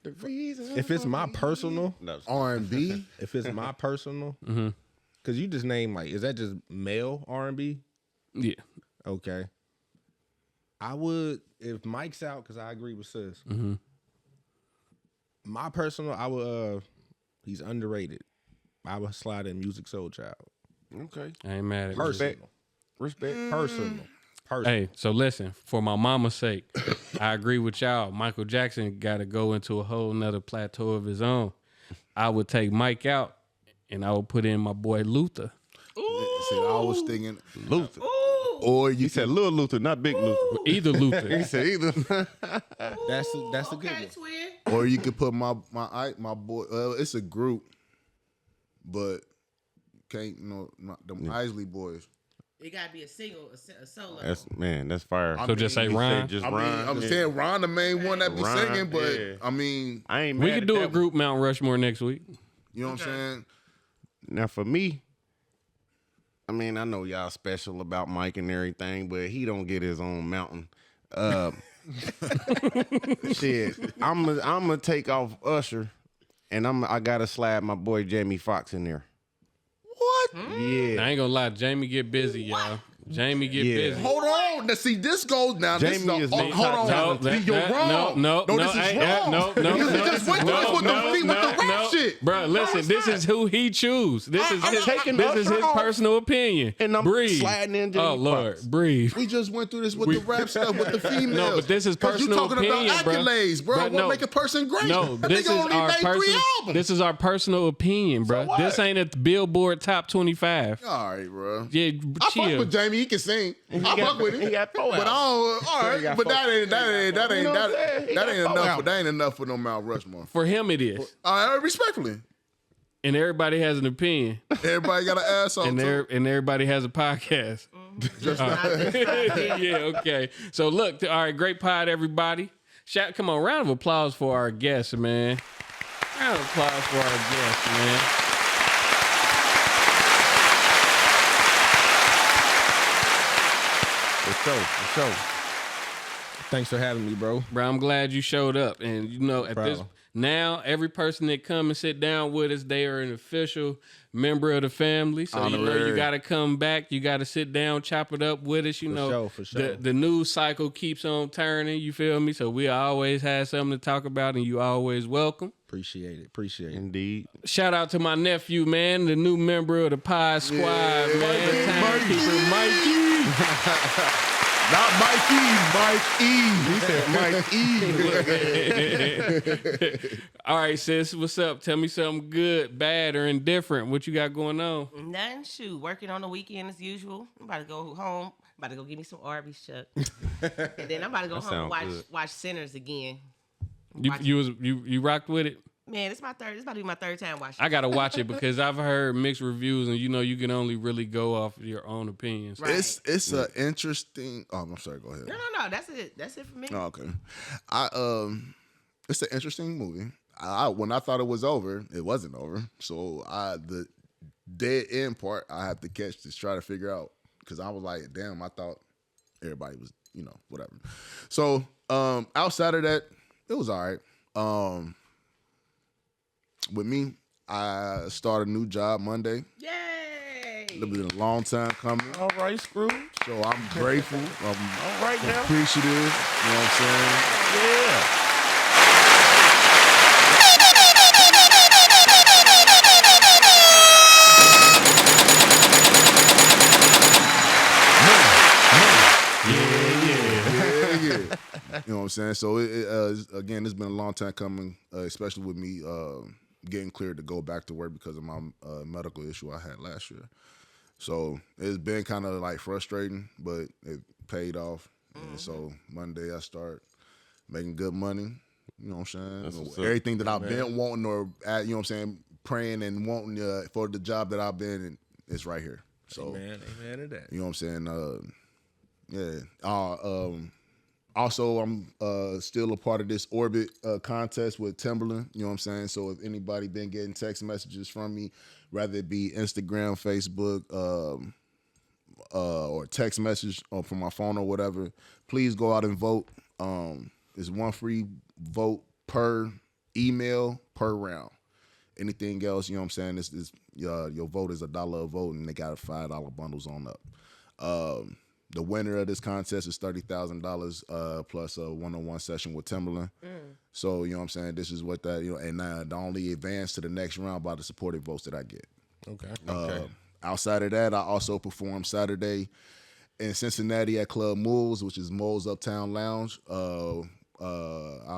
If it's my personal R&B. if it's my personal, because you just named is that just male R&B? Yeah. Okay. I would if Mike's out because I agree with sis. My personal, I would. He's underrated. I would slide in Music Soul Child. Okay. I ain't mad at you. Respect. Personal. Hey, so listen, for my mama's sake, I agree with y'all. Michael Jackson got to go into a whole nother plateau of his own. I would take Mike out, and I would put in my boy Luther. See, I was thinking Luther. Or You said Lil Luther, not Big Luther. Either Luther. He said either. That's a good one. twin. or you could put my boy. It's a group, but can't them Isley boys. It gotta be a single, a solo. That's fire. So just say Ron. I'm saying Ron the main one that be Ron, singing, but yeah. I mean, I ain't. We mad could at do that a one. group Mount Rushmore next week. you know what I'm saying? Now for me, I mean, I know y'all special about Mike and everything, but he don't get his own mountain. Shit, I'm gonna take off Usher, and I gotta slide my boy Jamie Foxx in there. What? Yeah, I ain't gonna lie, Jamie get busy, y'all. Jamie get busy. Hold on. Now see, this goes now. Jamie this is is me. hold on. You're wrong. No, this is wrong. no. You just went to us with the rap shit. Bro, listen, this is who he choose. This is his personal opinion. And I'm breathe. sliding in Jamie Oh Lord, Foxx. breathe. We just went through this with the rap stuff with the females. No, but this is personal you talking opinion, about bro. accolades, bro. But What no. make a person great? No, That this nigga is only our made 3 personal. albums. This is our personal opinion, bro. what? This ain't a Billboard Top 25. All right, bro. Yeah, I fuck chill. with Jamie. He can sing. I fuck with him. He got 4 But I albums. don't. All right, got but 4. that ain't You know what I'm saying? He got 4 enough. albums. That ain't enough for no Mount Rushmore. For him, it is, Respectfully, and everybody has an opinion, everybody got an asshole. and everybody has a podcast. Yeah, okay. So look, all right, great pod, everybody. Come on, round of applause for our guests, man. Round of applause for our guests, man. For sure. Thanks for having me, bro. Bro, I'm glad you showed up. And you know, at this now, every person that come and sit down with us, they are an official member of the family. So you know you gotta come back. You gotta sit down, chop it up with us. You know, for sure. The news cycle keeps on turning. You feel me? So we always have something to talk about, and you always welcome. Appreciate it. Indeed. Shout out to my nephew, man, the new member of the Pod Squad, man. Timekeeper Mikey. Not Mike E. He said Mike E. All right, sis, what's up? Tell me something good, bad, or indifferent. What you got going on? Nothing. Shoot, working on the weekend as usual. I'm about to go home. About to go get me some Arby's, Chuck. And then I'm about to go home and watch Sinners again. You rocked with it? Man, it's about to be my third time watching. I gotta watch it because I've heard mixed reviews, and you can only really go off your own opinions. Right. It's an interesting. Oh, I'm sorry. Go ahead. No. That's it. That's it for me. Oh, okay. It's an interesting movie. When I thought it was over, it wasn't over. So the dead end part I had to catch to try to figure out, because I was like, damn, I thought everybody was, whatever. So outside of that, it was all right. With me, I started a new job Monday. Yay! It's been a long time coming. All right, Scrooge. So I'm grateful. I'm all right now. Appreciative. You know what I'm saying? Yeah. You know what I'm saying? So again, it's been a long time coming, especially with me getting cleared to go back to work because of my medical issue I had last year. So it's been kind of like frustrating, but it paid off. And so Monday I start making good money. You know what I'm saying? Everything that I've been wanting, or you know what I'm saying, praying and wanting for the job that I've been in, it's right here. So amen to that. You know what I'm saying? Also, I'm still a part of this Orbit contest with Timberland. You know what I'm saying? So if anybody been getting text messages from me, whether it be Instagram, Facebook, or text message from my phone or whatever, please go out and vote. It's one free vote per email per round. Anything else, you know what I'm saying? Your vote is $1 a vote, and they got $5 bundles on up. The winner of this contest is $30,000 plus a one-on-one session with Timberland. So, you know what I'm saying? This is what that, and the only advance to the next round by the supported votes that I get. Okay. Outside of that, I also performed Saturday in Cincinnati at Club Moles, which is Moles Uptown Lounge. I'll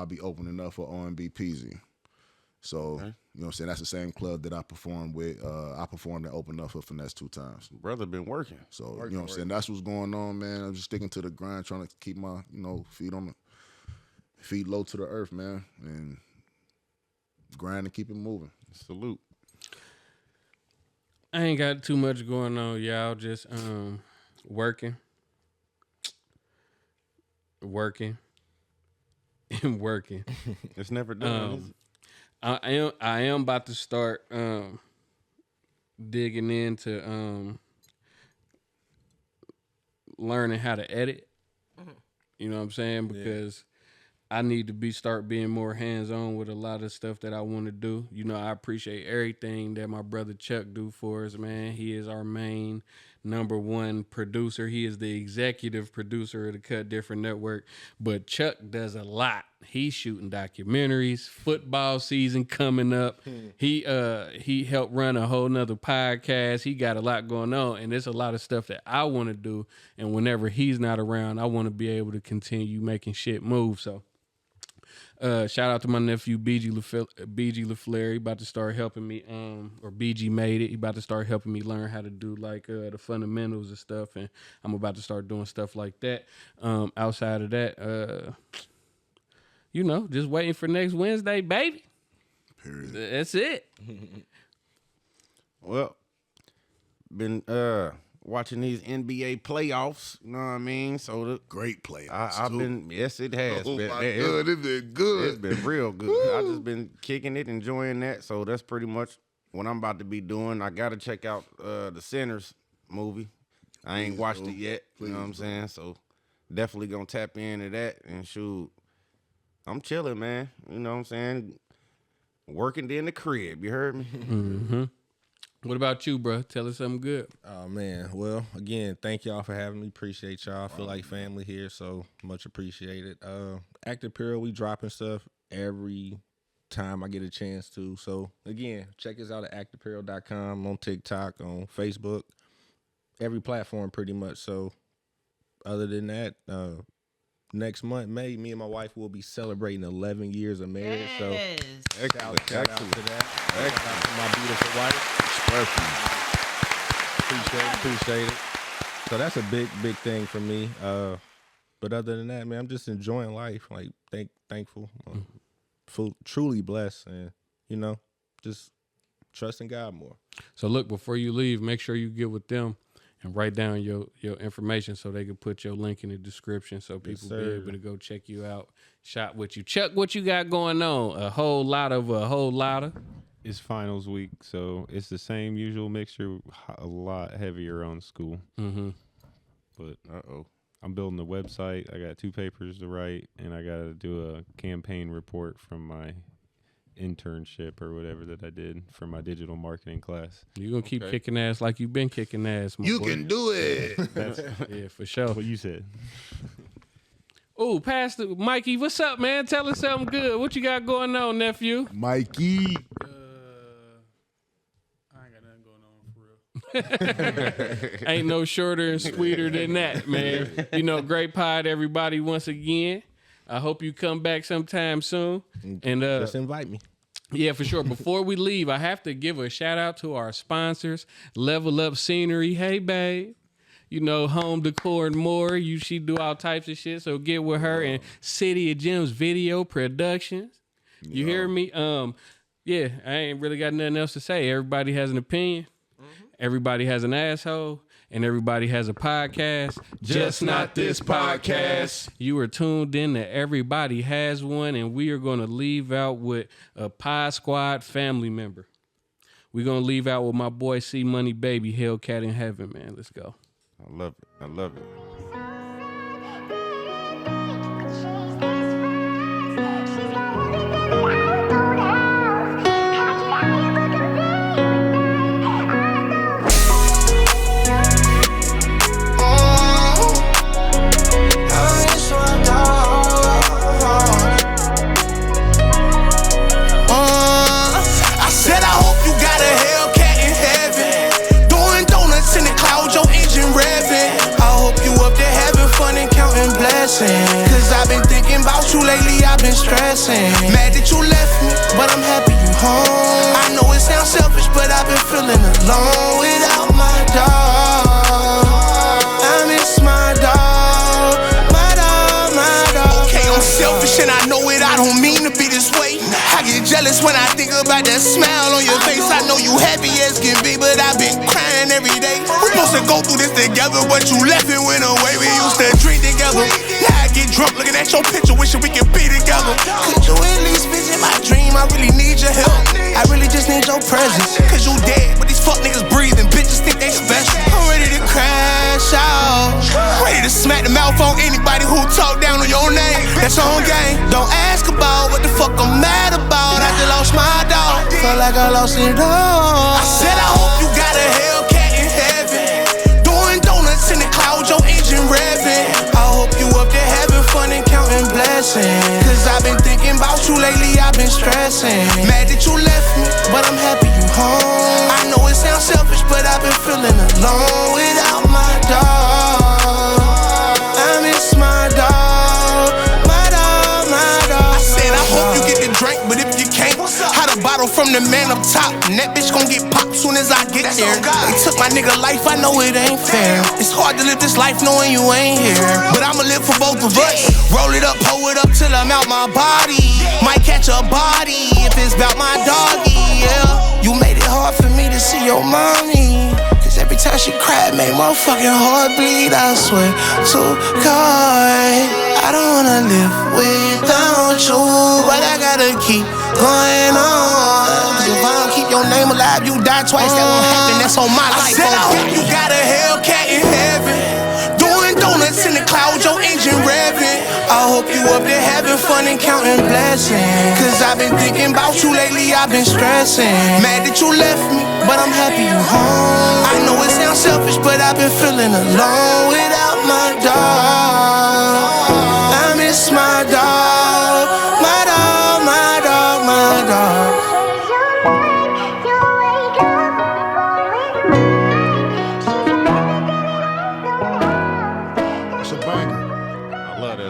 be opening up for R&B Peasy. So, you know what I'm saying? That's the same club that I performed with. I performed and opened up for Finesse 2 times. Brother been working. So, you know what I'm saying? That's what's going on, man. I'm just sticking to the grind, trying to keep my, feet low to the earth, man. And grind and keep it moving. Salute. I ain't got too much going on, y'all. Just working. And working. It's never done. Is it? I am about to start digging into learning how to edit. You know what I'm saying? Because I need to start being more hands-on with a lot of stuff that I want to do. I appreciate everything that my brother Chuck do for us, man. He is our main number one producer. He is the executive producer of the Cut Different Network. But Chuck does a lot. He's shooting documentaries, football season coming up. He helped run a whole nother podcast. He got a lot going on, and there's a lot of stuff that I want to do. And whenever he's not around, I want to be able to continue making shit move. So shout out to my nephew BG LaFleur. He about to start helping me, or BG made it. He about to start helping me learn how to do like the fundamentals and stuff, and I'm about to start doing stuff like that. Outside of that, just waiting for next Wednesday, baby. Period. That's it. Well, been watching these NBA playoffs. You know what I mean? So the great playoffs. I've been. Yes, it has. Oh my God, it's been good. It's been real good. I just been kicking it, enjoying that. So that's pretty much what I'm about to be doing. I got to check out the Sinners movie. I ain't watched it yet. You know what I'm saying? So definitely gonna tap into that and shoot. I'm chilling, man. You know what I'm saying? Working in the crib. You heard me? Mm-hmm. What about you, bro? Tell us something good. Oh, man. Well, again, thank y'all for having me. Appreciate y'all. I feel like family here, so much appreciated. AKED Apparel, we dropping stuff every time I get a chance to. So, again, check us out at akedapparel.com, on TikTok, on Facebook, every platform pretty much. So, other than that, next month, May, me and my wife will be celebrating 11 years of marriage. So shout out to that. Shout out to my beautiful wife. Appreciate it. So that's a big thing for me. But other than that, man, I'm just enjoying life. Like thankful, truly blessed, and just trusting God more. So look, before you leave, make sure you get with them and write down your information so they can put your link in the description so people be able to go check you out, shop with you. Chuck, what you got going on? A whole lot of. It's finals week, so it's the same usual mixture, a lot heavier on school. Mm-hmm. But I'm building a website. I got 2 papers to write, and I got to do a campaign report from my internship or whatever that I did for my digital marketing class. You're going to keep kicking ass like you've been kicking ass, my You boy. can do it. Yeah, for sure. What you said. Oh, Pastor Mikey, what's up, man? Tell us something good. What you got going on, nephew? Mikey. Ain't no shorter and sweeter than that, man. Great pod, everybody, once again. I hope you come back sometime soon. And just invite me. Yeah, for sure. Before we leave, I have to give a shout out to our sponsors, Level Up Scenery. Hey, babe. Home decor and more. She do all types of shit, so get with her. And City of Gems Video Productions. You hear me? Yeah, I ain't really got nothing else to say. Everybody has an opinion. Everybody has an asshole, and everybody has a podcast. Just not this podcast. You are tuned in to Everybody Has One, and we are going to leave out with a Pod Squad family member. We're going to leave out with my boy C Money Baby, Hellcat in Heaven, man. Let's go. I love it. I said I hope you got a Hellcat in heaven, doing donuts in the cloud, your engine revving. I hope you up there having fun and counting blessings, cause I've been thinking about you lately, I've been stressing. Mad that you left me, but I'm happy you home. I know it sounds selfish, but I've been feeling alone without my dog. I miss my dog, my dog. Okay, I'm selfish and I know it, I don't mean to be this way. I get jealous when I think about that smile on your face. I know you happy as can be, but I've been crying every day. We supposed to go through this together, but you left and went away. We used to drink together. Now I get drunk looking at your picture, wishing we could be together. Could you at least visit my dream? I really need your help. I really just need your presence. Cause you dead, but these fuck niggas breathing. Bitches think they special. I'm ready to crash out. Ready to smack the mouth on anybody who talk down on your name. That's on game. Don't ask about what the fuck I'm mad about. I just lost my dog. Felt like I lost it all. I said I hope you got a Hellcat in heaven, doing donuts in the cloud, your engine revving. I hope you up there having fun and counting blessings, cause I've been thinking about you lately, I've been stressing. Mad that you left me, but I'm happy you home. I know it sounds selfish, but I've been feeling alone without my dog. I miss my dog, my dog, my dog. I said I hope you get the drink, but if you can't, hide a bottle from the man up top, and that bitch gon' get popped soon as I get there. They took my nigga life, I know it ain't fair. It's hard to live this life knowing you ain't here, but I'ma live for both of us. Roll it up, pull it up till I'm out my body. Might catch a body if it's about my doggy, yeah. You made it hard for me to see your mommy, cause every time she cried made my fucking heart bleed. I swear to God, I don't wanna live without you, but I gotta keep going on. Cause if I don't keep your name alive, you die twice, that won't happen, that's on my life. I said I hope you got a Hellcat in heaven, doing donuts in the cloud, your engine revving. I hope you up there having fun and counting blessings, cause I've been thinking about you lately, I've been stressing. Mad that you left me, but I'm happy you home. I know it sounds selfish, but I've been feeling alone without my dog. I miss my dog, my dog, my dog, my dog.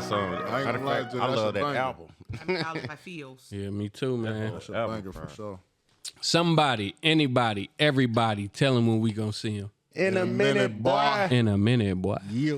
song. I ain't Matter gonna of lie fact, to you, I that's love a that banger. album. I feels. Yeah, me too, man. That's a banger for sure. Somebody, anybody, everybody, tell him when we gonna see him. In a minute, boy. In a minute, boy. Yeah.